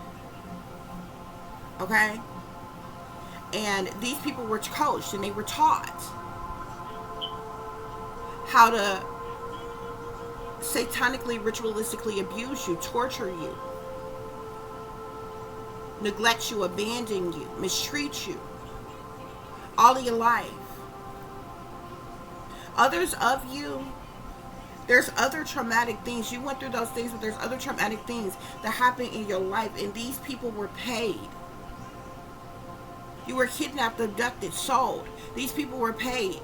Okay? And these people were coached and they were taught how to satanically, ritualistically abuse you, torture you, neglect you, abandon you, mistreat you all of your life. Others of you, there's other traumatic things. You went through those things, but there's other traumatic things that happened in your life, and these people were paid. You were kidnapped, abducted, sold. These people were paid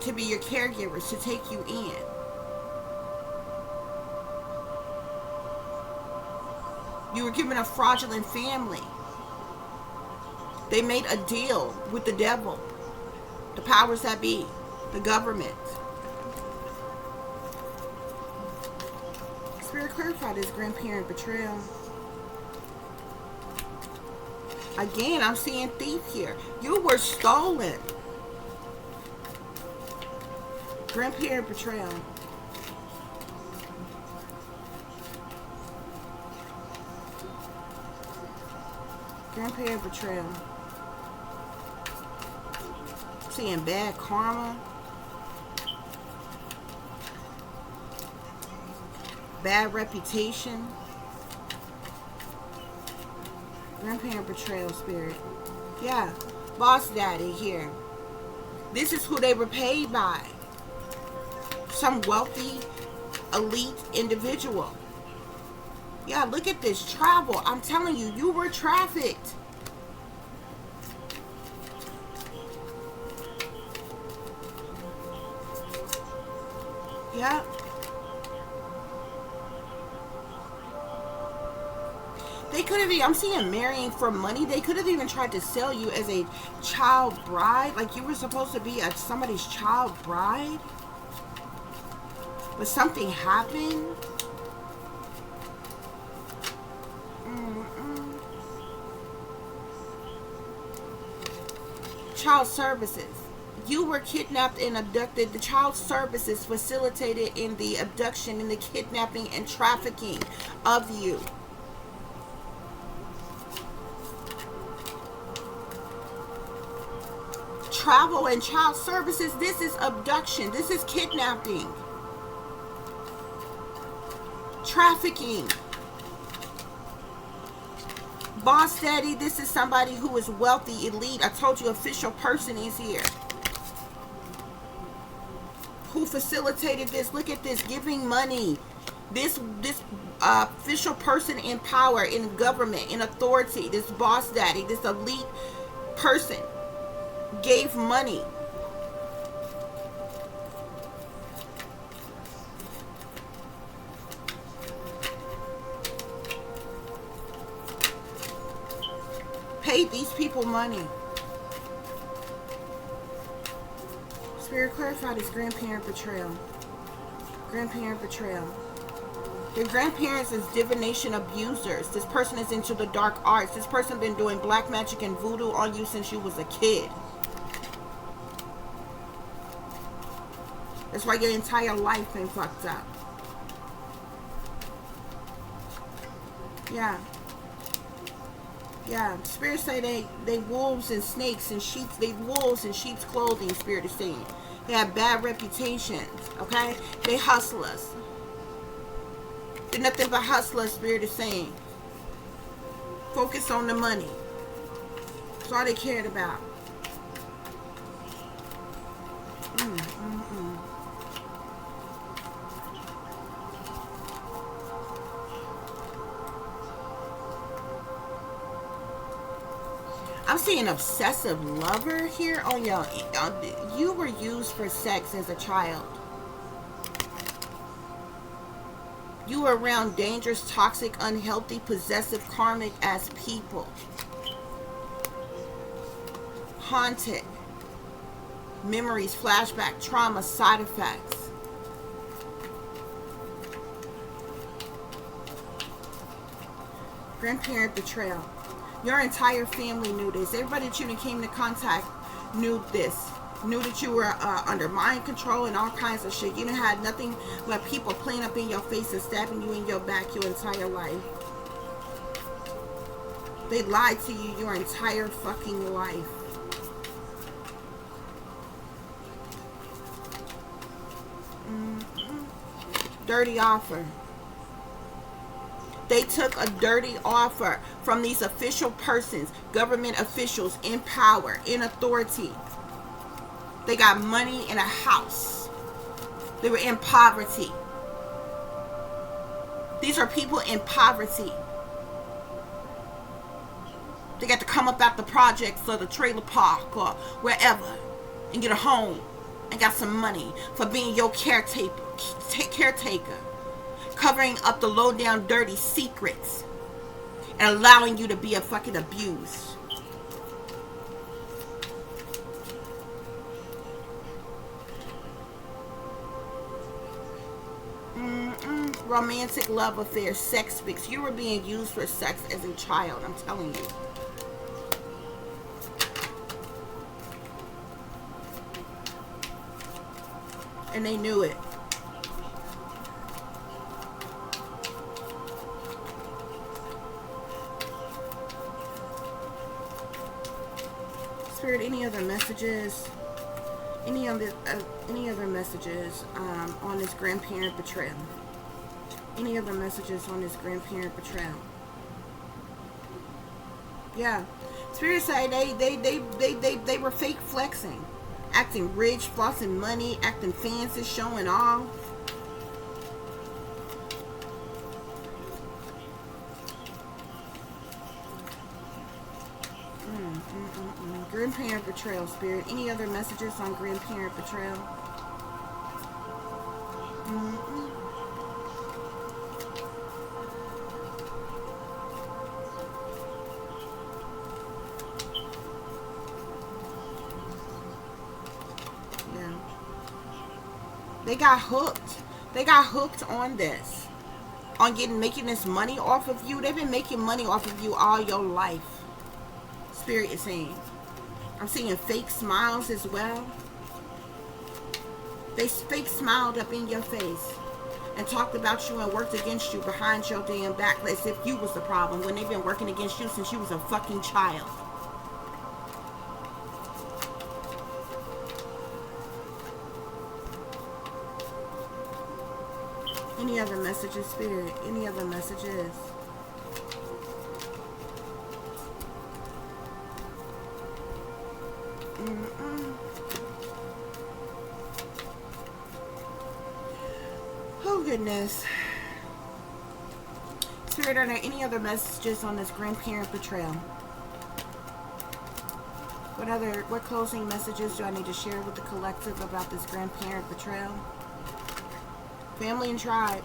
to be your caregivers, to take you in. You were given a fraudulent family. They made a deal with the devil, the powers that be, the government. Spirit, clarify this grandparent betrayal. Again, I'm seeing thief here. You were stolen. Grandparent betrayal. Grandparent betrayal. Seeing bad karma. Bad reputation. Grandparent betrayal, spirit. Yeah. Boss daddy here. This is who they were paid by. Some wealthy elite individual. Yeah, look at this. Travel. I'm telling you, you were trafficked. Yeah. They could have, I'm seeing marrying for money. They could have even tried to sell you as a child bride. Like you were supposed to be somebody's child bride. But something happened. Child services. You were kidnapped and abducted. The child services facilitated in the abduction and the kidnapping and trafficking of you. Travel and child services. This is abduction. This is kidnapping. Trafficking. Boss daddy. This is somebody who is wealthy, elite. I told you, official person is here. Who facilitated this? Look at this. Giving money. This official person in power, in government, in authority. This boss daddy. This elite person gave money. Paid these people money. Spirit, clarify this grandparent betrayal. Grandparent betrayal. Your grandparents is divination abusers. This person is into the dark arts. This person been doing black magic and voodoo on you since you was a kid. That's why your entire life been fucked up. Yeah. Yeah. Spirits say they wolves and snakes and sheep's. They wolves in sheep's clothing, Spirit is saying. They have bad reputations. Okay? They hustlers. They're nothing but hustlers, Spirit is saying. Focus on the money. That's all they cared about. I'm seeing obsessive lover here on y'all. You were used for sex as a child. You were around dangerous, toxic, unhealthy, possessive, karmic as people. Haunted. Memories, flashback, trauma, side effects. Grandparent betrayal. Your entire family knew this. Everybody that you came into contact knew this. Knew that you were under mind control and all kinds of shit. You didn't have nothing but people playing up in your face and stabbing you in your back your entire life. They lied to you your entire fucking life. Dirty offer. They took a dirty offer from these official persons, government officials in power, in authority. They got money in a house. They were in poverty. These are people in poverty. They got to come up out the projects or the trailer park or wherever and get a home and got some money for being your caretaker. Covering up the low down dirty secrets and allowing you to be a fucking abused. Romantic love affair, sex fix. You were being used for sex as a child, I'm telling you. And they knew it. Spirit, any other messages? Any other messages on this grandparent betrayal? Any other messages on this grandparent betrayal? Yeah, Spirit say they were fake flexing, acting rich, flossing money, acting fancy, showing off. Grandparent betrayal, Spirit. Any other messages on grandparent betrayal? Yeah. They got hooked. They got hooked on this. On making this money off of you. They've been making money off of you all your life. Spirit is saying. I'm seeing fake smiles as well. They fake smiled up in your face and talked about you and worked against you behind your damn back as if you was the problem when they've been working against you since you was a fucking child. Any other messages, Spirit? Any other messages? Oh, goodness. Spirit, are there any other messages on this grandparent betrayal? What closing messages do I need to share with the collective about this grandparent betrayal? Family and tribe.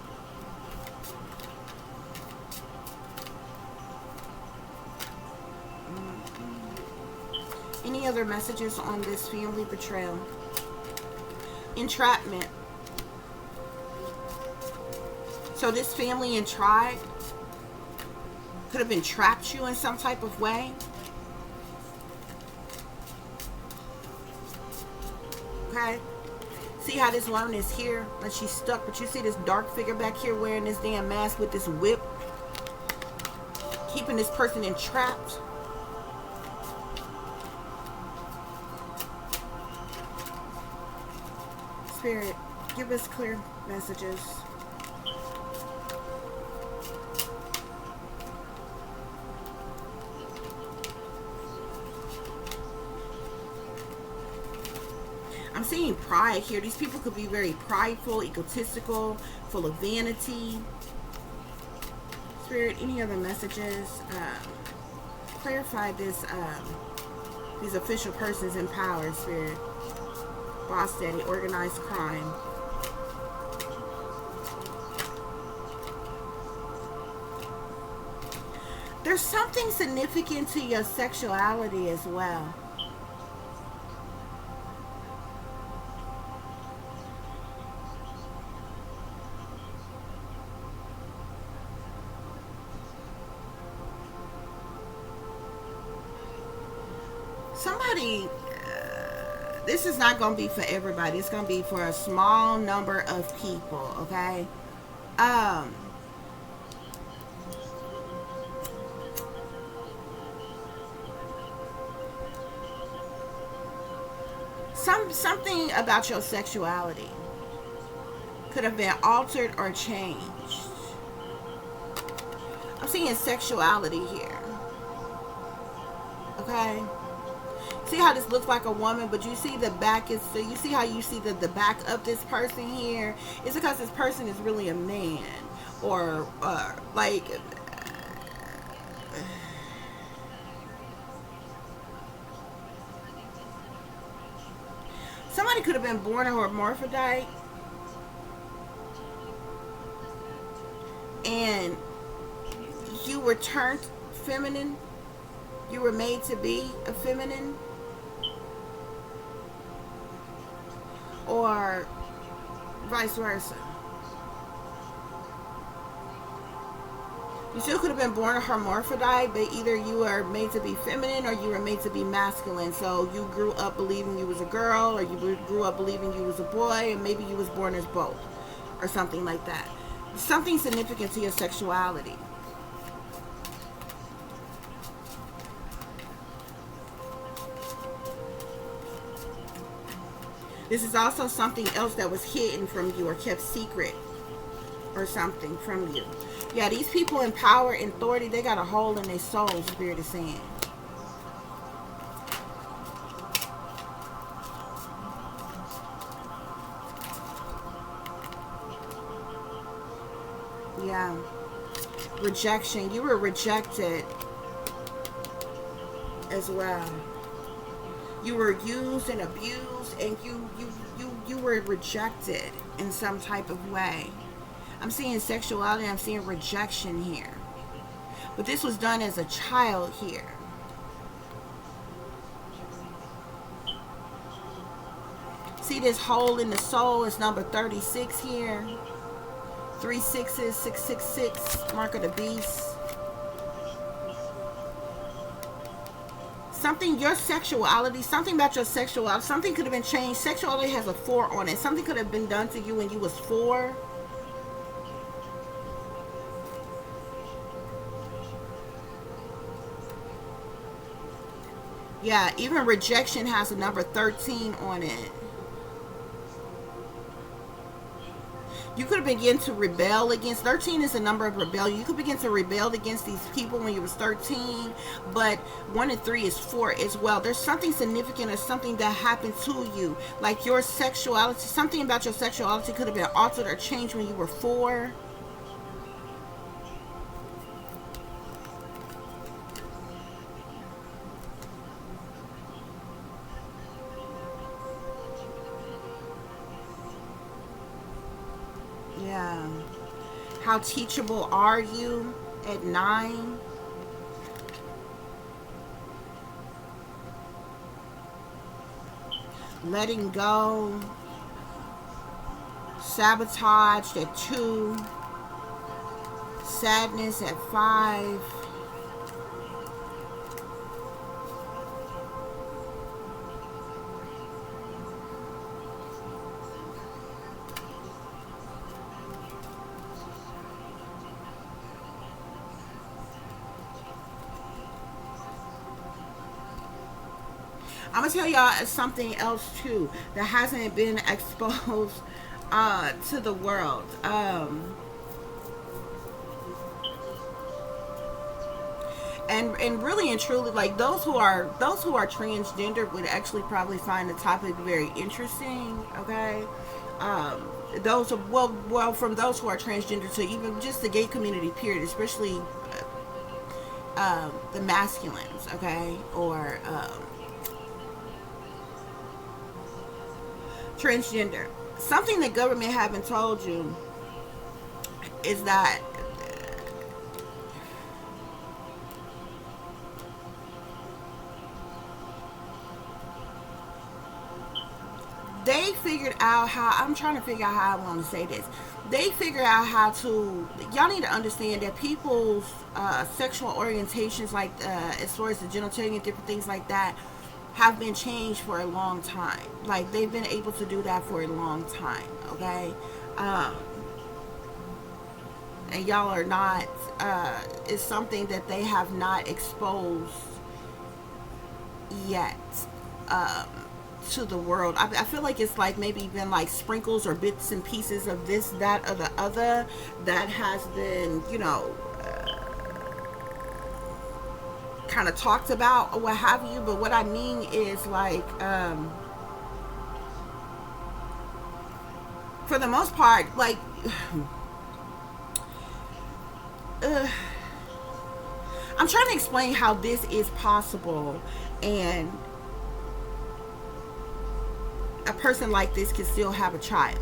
Any other messages on this family betrayal? Entrapment. So this family and tribe could have entrapped you in some type of way. Okay. See how this woman is here and she's stuck, but you see this dark figure back here wearing this damn mask with this whip, keeping this person entrapped. Spirit, give us clear messages. I'm seeing pride here. These people could be very prideful, egotistical, full of vanity. Spirit, any other messages? Clarify this. These official persons in power, Spirit. Boss daddy, organized crime. There's something significant to your sexuality as well. Somebody, this is not going to be for everybody. It's going to be for a small number of people, okay? Something about your sexuality could have been altered or changed. I'm seeing sexuality here. Okay? See how this looks like a woman, but you see the back is, so you see how you see the back of this person here? It's because this person is really a man. Or, like, somebody could have been born a hermaphrodite. And you were turned feminine. You were made to be a feminine. Or vice versa. You still could have been born a hermaphrodite, but either you were made to be feminine or you were made to be masculine. So you grew up believing you was a girl, or you grew up believing you was a boy, and maybe you was born as both, or something like that. Something significant to your sexuality. This is also something else that was hidden from you or kept secret or something from you. Yeah, these people in power and authority, they got a hole in their soul, Spirit is saying. Yeah. Rejection. You were rejected as well. You were used and abused, and you were rejected in some type of way. I'm seeing sexuality, I'm seeing rejection here. But this was done as a child here. See this hole in the soul is number 36 here. 3 6s, 666, mark of the beast. Something, your sexuality, something about your sexuality, something could have been changed. Sexuality has a 4 on it. Something could have been done to you when you was 4. Yeah, even rejection has a number 13 on it. You could begin to rebel against, 13 is a number of rebellion. You could begin to rebel against these people when you was 13, but 1 and 3 is 4 as well. There's something significant or something that happened to you. Like your sexuality, something about your sexuality could have been altered or changed when you were 4. Yeah. How teachable are you at 9? Letting go. Sabotaged at 2. Sadness at 5. I'm gonna tell y'all something else too that hasn't been exposed to the world. And really and truly, like those who are transgender would actually probably find the topic very interesting. Okay, those are, well from those who are transgender to even just the gay community period, especially the masculines. Okay, or transgender. Something the government haven't told you is that they figured out how, I'm trying to figure out how I want to say this. They figured out how to, y'all need to understand that people's sexual orientations, like as far as the genitalia and different things like that, have been changed for a long time. Like they've been able to do that for a long time. Okay, and y'all are not. It's something that they have not exposed yet to the world. I feel like it's like maybe been like sprinkles or bits and pieces of this, that, or the other that has been, you know, kind of talked about or what have you. But what I mean is like for the most part, like I'm trying to explain how this is possible, and a person like this can still have a child.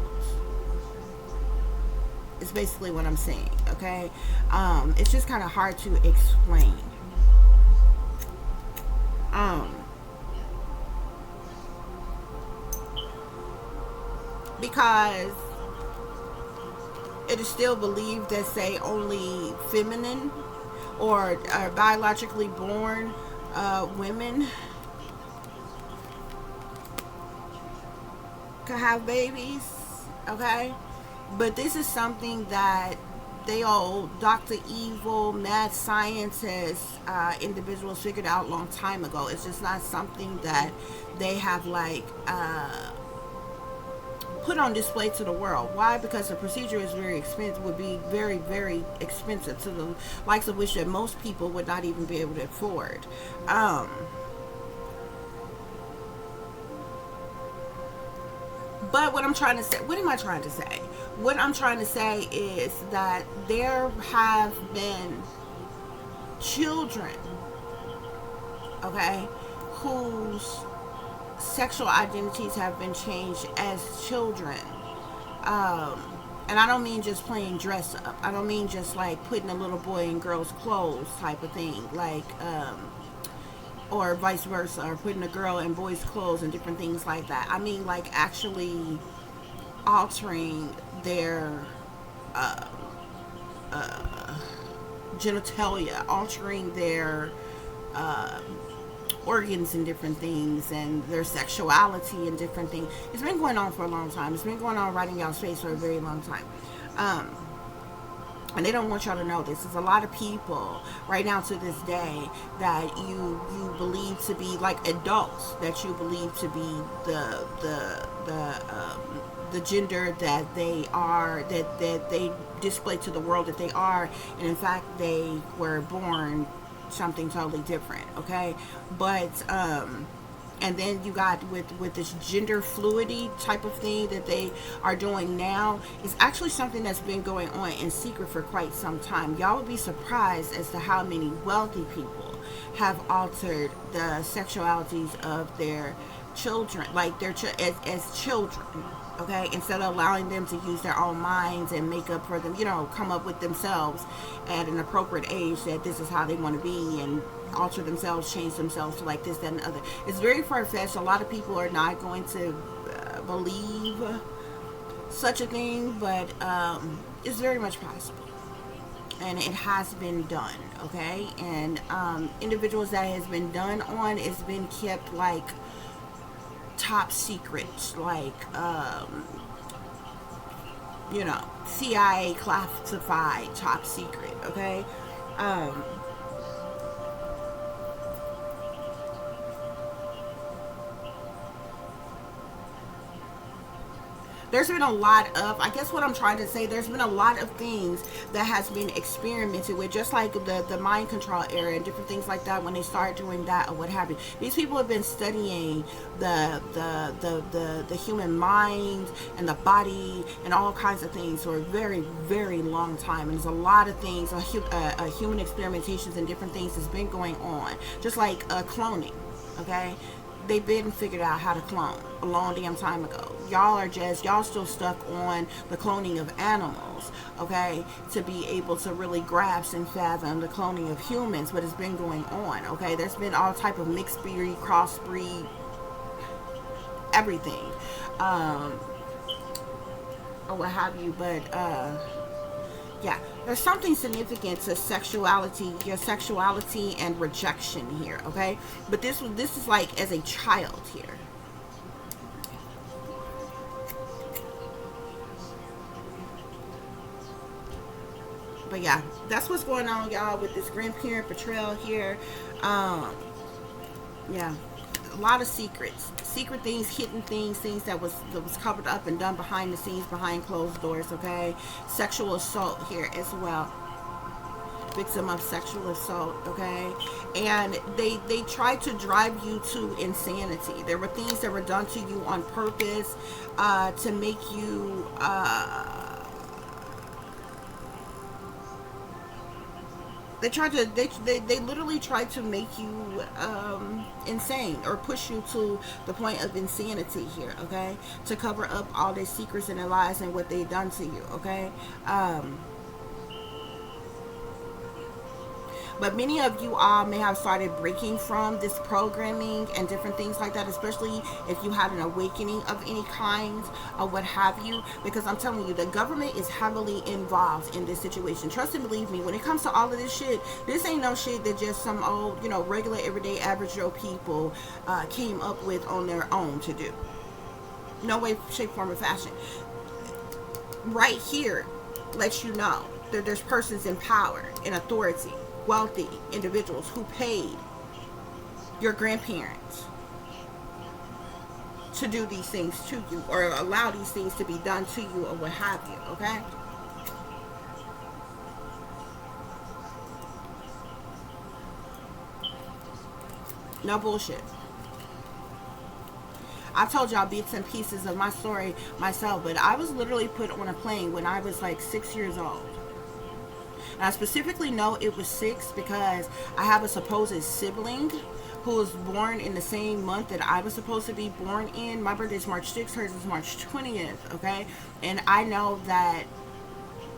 It's basically what I'm saying. Okay, it's just kind of hard to explain. Because it is still believed that, say, only feminine or biologically born women can have babies. Okay, but this is something that they all Dr. Evil, mad scientists, individuals figured out a long time ago. It's just not something that they have like put on display to the world. Why? Because the procedure is very expensive, would be very, very expensive, to the likes of which that most people would not even be able to afford. But what I'm trying to say, what am I trying to say? What I'm trying to say is that there have been children, okay, whose sexual identities have been changed as children. Um, and I don't mean just playing dress up. I don't mean just like putting a little boy in girl's clothes type of thing. Like, or vice versa, or putting a girl in boys' clothes and different things like that. I mean, like actually altering their uh, genitalia, altering their uh, organs and different things, and their sexuality and different things. It's been going on for a long time. It's been going on right in y'all's face for a very long time. Um, and they don't want y'all to know this. There's a lot of people right now to this day that you believe to be like adults, that you believe to be the gender that they are, that they display to the world that they are, and in fact they were born something totally different. Okay, but and then you got with this gender fluidity type of thing that they are doing now, is actually something that's been going on in secret for quite some time. Y'all would be surprised as to how many wealthy people have altered the sexualities of their children, like their as children. Okay, instead of allowing them to use their own minds and make up for them, you know, come up with themselves at an appropriate age that this is how they want to be, and alter themselves, change themselves to like this, that, and the other. It's very far-fetched. A lot of people are not going to believe such a thing, but it's very much possible, and it has been done. Okay, and individuals that has been done on, it's been kept like top secret, like you know, CIA classified, top secret. Okay, there's been a lot of, I guess what I'm trying to say, there's been a lot of things that has been experimented with, just like the mind control era and different things like that. When they start doing that or what have you, these people have been studying the human mind and the body and all kinds of things for a very, very long time. And there's a lot of things, human experimentations and different things that's been going on, just like cloning. Okay, they've been figured out how to clone a long damn time ago. Y'all still stuck on the cloning of animals, okay, to be able to really grasp and fathom the cloning of humans, but it's been going on. Okay, there's been all type of mixed breed, crossbreed, everything, or what have you. But yeah, there's something significant to sexuality, your sexuality and rejection here. Okay, but this is like as a child here. But yeah, that's what's going on, y'all, with this grandparent betrayal here. Yeah, a lot of secret things, hidden things, things that was covered up and done behind the scenes, behind closed doors. Okay, sexual assault here as well, victim of sexual assault. Okay, and they tried to drive you to insanity. There were things that were done to you on purpose to make you they literally tried to make you insane, or push you to the point of insanity here. Okay, to cover up all their secrets and their lies and what they've done to you. Okay, but many of you all may have started breaking from this programming and different things like that, especially if you had an awakening of any kind or what have you, because I'm telling you, the government is heavily involved in this situation. Trust and believe me, when it comes to all of this shit, this ain't no shit that just some old, you know, regular, everyday, average Joe people came up with on their own to do. No way, shape, form, or fashion. Right here lets you know that there's persons in power, in authority, wealthy individuals who paid your grandparents to do these things to you, or allow these things to be done to you, or what have you. Okay, no bullshit. I told y'all bits and pieces of my story myself, but I was literally put on a plane when I was like 6 years old. And I specifically know it was 6 because I have a supposed sibling who was born in the same month that I was supposed to be born in. My birthday is March 6th, hers is March 20th, okay? And I know that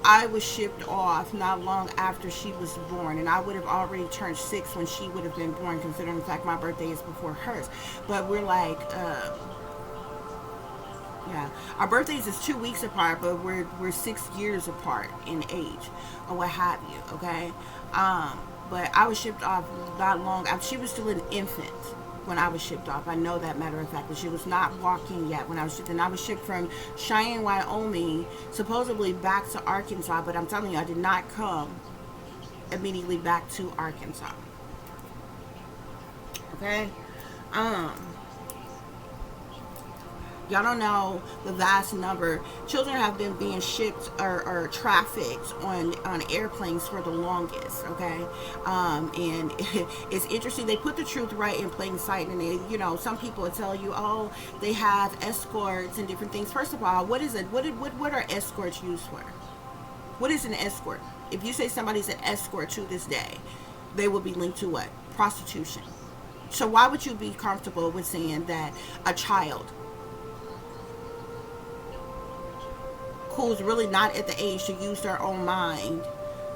I was shipped off not long after she was born, and I would have already turned 6 when she would have been born, considering the fact my birthday is before hers. But we're like, yeah, our birthdays is 2 weeks apart, but we're 6 years apart in age, or what have you. Okay, but I was shipped off not long after. She was still an infant when I was shipped off. I know that, matter of fact, but she was not walking yet when I was shipped. And I was shipped from Cheyenne, Wyoming, supposedly back to Arkansas. But I'm telling you, I did not come immediately back to Arkansas. Okay, y'all don't know the vast number. Children have been being shipped or trafficked on airplanes for the longest, okay? And it's interesting. They put the truth right in plain sight. And they, you know, some people will tell you, oh, they have escorts and different things. First of all, what is it? What are escorts used for? What is an escort? If you say somebody's an escort to this day, they will be linked to what? Prostitution. So why would you be comfortable with saying that a child who's really not at the age to use their own mind,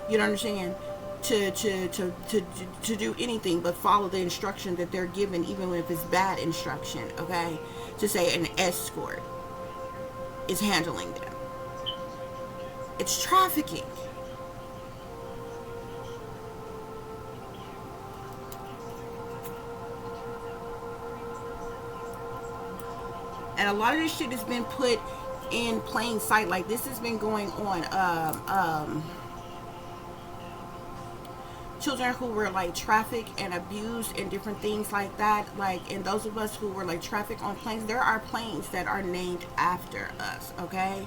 you know what I'm saying, to do anything but follow the instruction that they're given, even if it's bad instruction, okay? To say an escort is handling them. It's trafficking. And a lot of this shit has been put in plain sight. Like, this has been going on. Children who were like trafficked and abused and different things like that. Like, and those of us who were like trafficked on planes, there are planes that are named after us, okay?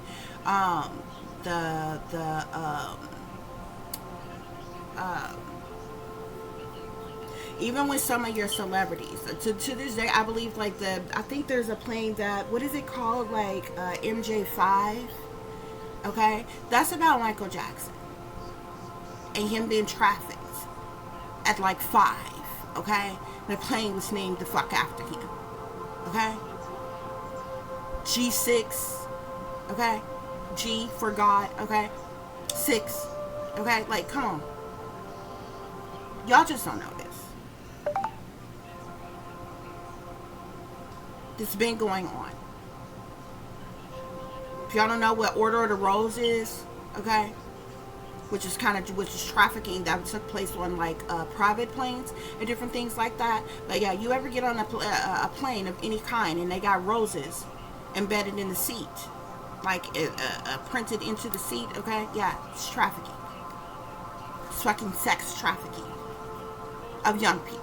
Even with some of your celebrities, to this day, I believe, like, I think there's a plane that, what is it called, like MJ5, okay? That's about Michael Jackson and him being trafficked at like 5, okay? And the plane was named the fuck after him, okay? G6, okay? G for God, okay? 6, okay? Like, come on. Y'all just don't know this. This has been going on. If y'all don't know what Order of the Rose is, okay, which is trafficking that took place on like private planes and different things like that. But yeah, you ever get on a plane of any kind and they got roses embedded in the seat, like printed into the seat, okay? Yeah, it's trafficking. It's fucking sex trafficking of young people.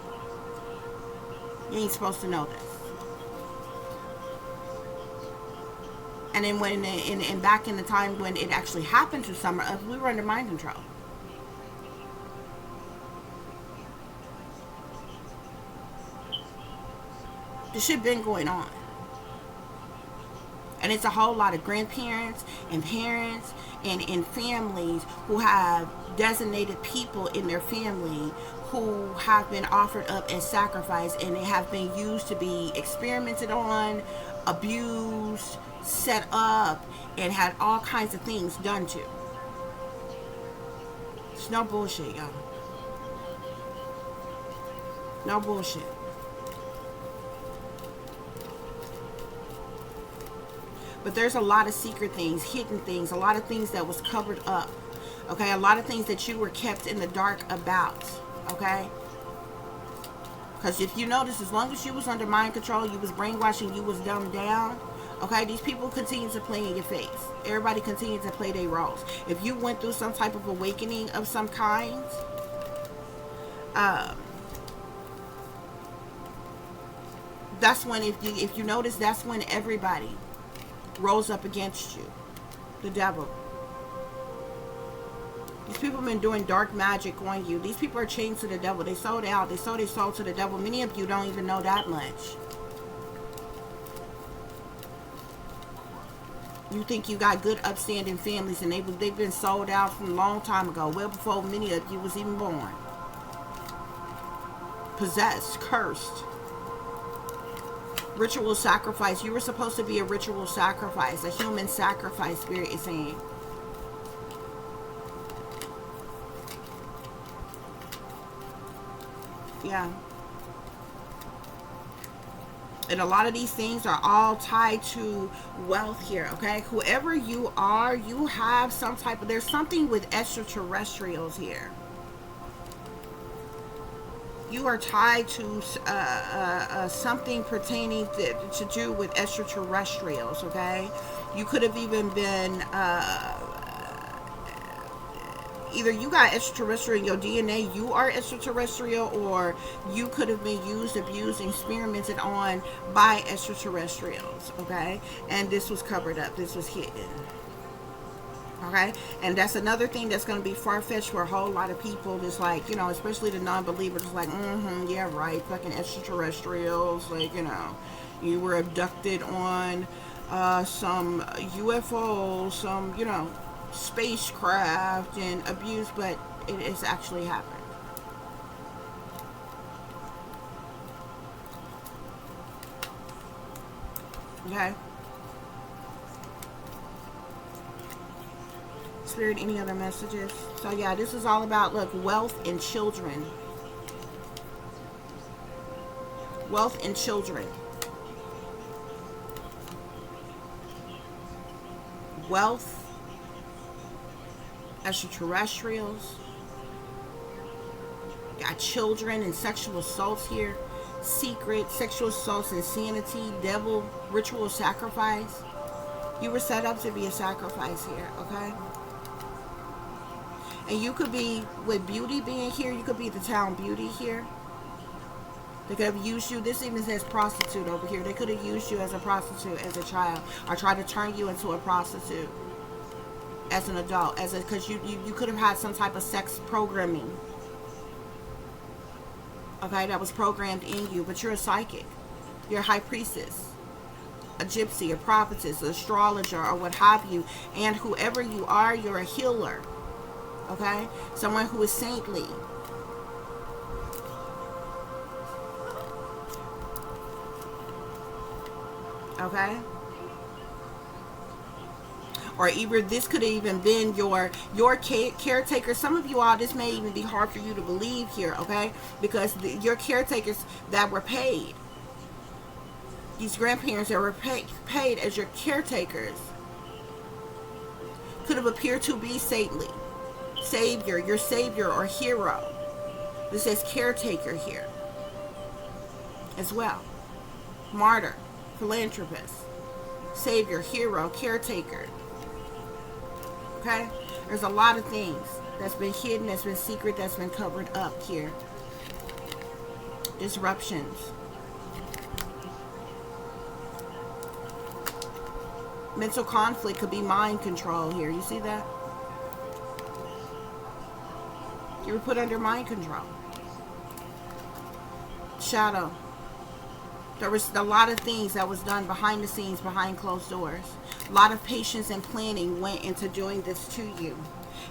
You ain't supposed to know this. And then when, and back in the time when it actually happened to some of us, we were under mind control. This shit been going on. And it's a whole lot of grandparents and parents and families who have designated people in their family who have been offered up as sacrifice, and they have been used to be experimented on, abused, set up, and had all kinds of things done to. It's no bullshit, y'all. No bullshit. But there's a lot of secret things, hidden things, a lot of things that was covered up. Okay, a lot of things that you were kept in the dark about. Okay? Because if you notice, as long as you was under mind control, you was brainwashing, you was dumbed down. Okay, these people continue to play in your face. Everybody continues to play their roles. If you went through some type of awakening of some kind, that's when, if you notice, that's when everybody rose up against you. The devil. These people have been doing dark magic on you. These people are chained to the devil. They sold out. They sold their soul to the devil. Many of you don't even know that much. You think you got good upstanding families, and they've been sold out from a long time ago, well before many of you was even born. possessed, cursed. Ritual sacrifice. You were supposed to be a ritual sacrifice, a human sacrifice, Spirit is saying. Yeah. And a lot of these things are all tied to wealth here, okay? Whoever you are, you have some type of, there's something with extraterrestrials here. You are tied to something pertaining to do with extraterrestrials, okay? You could have even been, either you got extraterrestrial in your DNA, you are extraterrestrial, or you could have been used, abused, experimented on by extraterrestrials, okay? And this was covered up. This was hidden. Okay, and that's another thing that's going to be far-fetched for a whole lot of people. Just like, you know, especially the non-believers, like, yeah, right, fucking extraterrestrials, like, you know, you were abducted on some UFO, some, you know, spacecraft and abused, but it has actually happened. Okay. Spirit, any other messages? So yeah, this is all about, look, wealth and children. Wealth and children. Wealth, extraterrestrials. Got children and sexual assaults here. Secret sexual assaults, insanity, devil, ritual sacrifice. You were set up to be a sacrifice here, okay? And you could be, with beauty being here, you could be the town beauty here. They could have used you. This even says prostitute over here. They could have used you as a prostitute as a child, or tried to turn you into a prostitute as an adult, because you could have had some type of sex programming, okay, that was programmed in you. But you're a psychic, you're a high priestess, a gypsy, a prophetess, an astrologer, or what have you. And whoever you are, you're a healer. Okay, someone who is saintly. Okay, or either this could have even been your caretaker. Some of you all, this may even be hard for you to believe here, okay, because your caretakers that were paid, these grandparents that were paid as your caretakers, could have appeared to be saintly. Savior, your savior or hero. This says caretaker here as well. Martyr, philanthropist, savior, hero, caretaker. Okay, there's a lot of things that's been hidden, that's been secret, that's been covered up here. Disruptions. Mental conflict could be mind control here. You see that? You were put under mind control. Shadow. There was a lot of things that was done behind the scenes, behind closed doors. A lot of patience and planning went into doing this to you.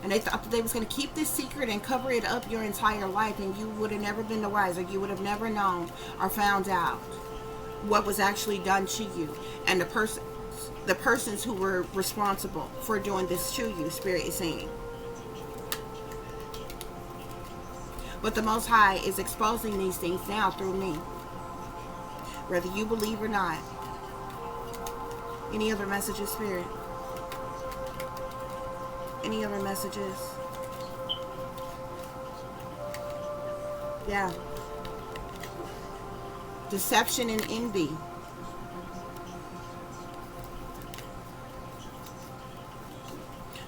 And they thought that they was going to keep this secret and cover it up your entire life, and you would have never been the wiser. You would have never known or found out what was actually done to you. And the persons who were responsible for doing this to you, Spirit is saying. But the Most High is exposing these things now through me, whether you believe or not. Any other messages, Spirit? Any other messages? Yeah. Deception and envy.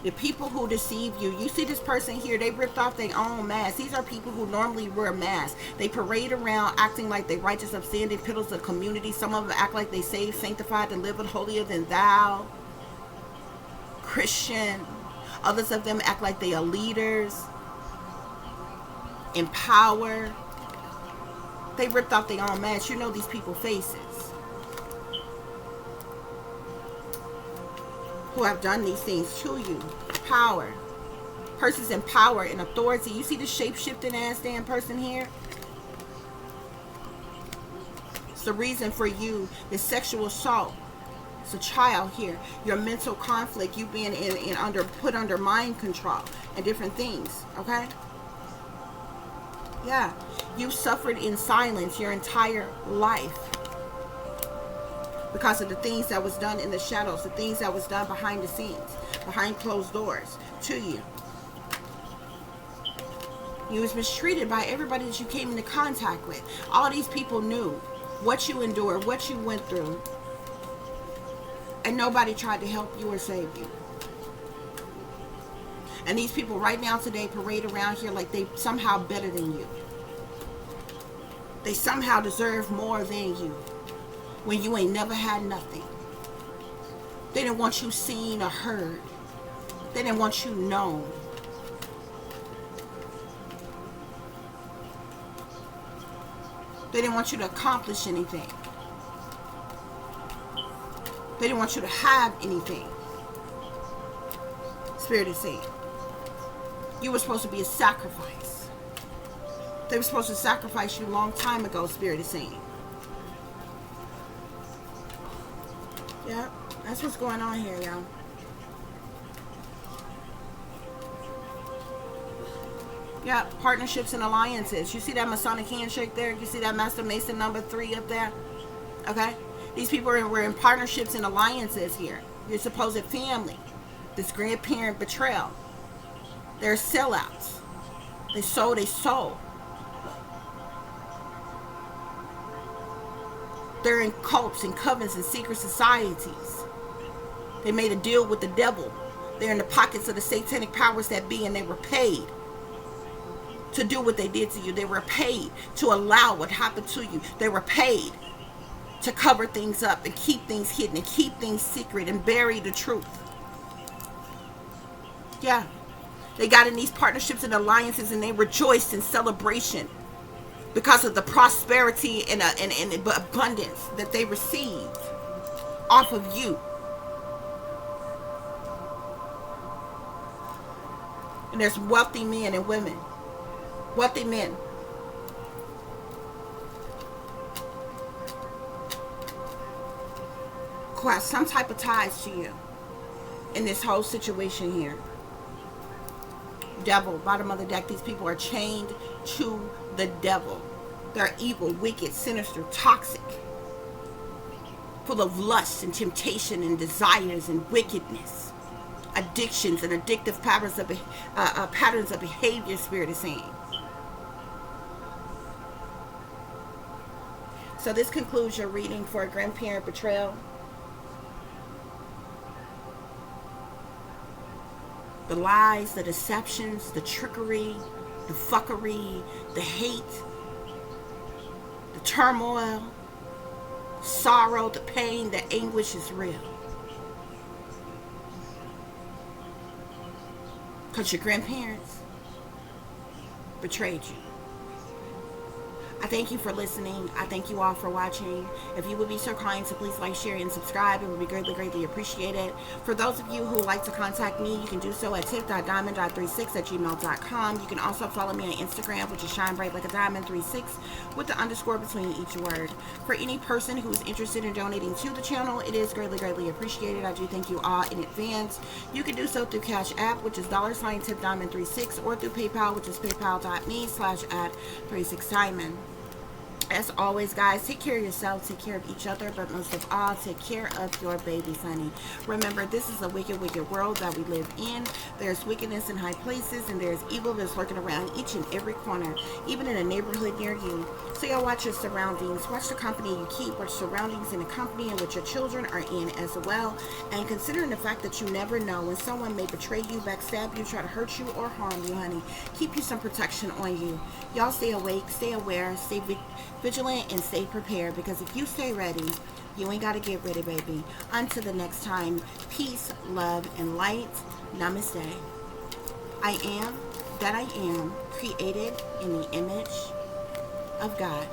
The people who deceive you. You see this person here, they ripped off their own mask. These are people who normally wear masks. They parade around acting like they righteous, upstanding pillars of the community. Some of them act like they saved, sanctified, delivered, holier than thou, Christian. Others of them act like they are leaders, in power. They ripped off their own masks. You know these people's faces. Who have done these things to you. Power. Persons in power and authority. You see the shape-shifting ass damn person here? It's the reason for you, the sexual assault. It's a child here. Your mental conflict, you being put under mind control and different things. Okay? Yeah. You've suffered in silence your entire life because of the things that was done in the shadows, the things that was done behind the scenes, behind closed doors to you. You was mistreated by everybody that you came into contact with. All these people knew what you endured, what you went through, and nobody tried to help you or save you. And these people right now today parade around here like they somehow better than you. They somehow deserve more than you when you ain't never had nothing. They didn't want you seen or heard. They didn't want you known. They didn't want you to accomplish anything. They didn't want you to have anything. Spirit is saying, you were supposed to be a sacrifice. They were supposed to sacrifice you a long time ago, Spirit is saying. Yeah, that's what's going on here, y'all. Yeah, partnerships and alliances. You see that Masonic handshake there? You see that Master Mason number 3 up there? Okay? These people were in partnerships and alliances here. Your supposed family. This grandparent betrayal. They're sellouts. They sold their soul. They're in cults and covens and secret societies. They made a deal with the devil. They're in the pockets of the satanic powers that be, and they were paid to do what they did to you. They were paid to allow what happened to you. They were paid to cover things up and keep things hidden and keep things secret and bury the truth. Yeah. They got in these partnerships and alliances and they rejoiced in celebration because of the prosperity and abundance that they received off of you. And there's wealthy men and women. Wealthy men. Who have some type of ties to you in this whole situation here. Devil, bottom of the deck. These people are chained to the devil. They're evil, wicked, sinister, toxic, full of lust and temptation and desires and wickedness, addictions and addictive patterns of behavior, Spirit is saying. So this concludes your reading for a grandparent betrayal. The lies, the deceptions, the trickery, the fuckery, the hate, the turmoil, sorrow, the pain, the anguish is real. Because your grandparents betrayed you. I thank you for listening. I thank you all for watching. If you would be so kind to please like, share, and subscribe, it would be greatly, greatly appreciated. For those of you who would like to contact me, you can do so at tip.diamond.36@gmail.com. You can also follow me on Instagram, which is Shine Bright Like a Diamond 36 with the underscore between each word. For any person who is interested in donating to the channel, it is greatly, greatly appreciated. I do thank you all in advance. You can do so through CASHAPP, which is $tip-diamond36, or through PayPal, which is paypal.me/@36diamond. As always, guys, take care of yourself, take care of each other, but most of all, take care of your babies, honey. Remember, this is a wicked, wicked world that we live in. There's wickedness in high places, and there's evil that's lurking around each and every corner, even in a neighborhood near you. So y'all watch your surroundings, watch the company you keep, watch surroundings in the company in which your children are in as well. And considering the fact that you never know when someone may betray you, backstab you, try to hurt you, or harm you, honey, keep you some protection on you. Y'all stay awake, stay aware, stay vigilant, and stay prepared, because if you stay ready, you ain't got to get ready, baby. Until the next time, peace, love, and light. Namaste. I am that I am, created in the image of God.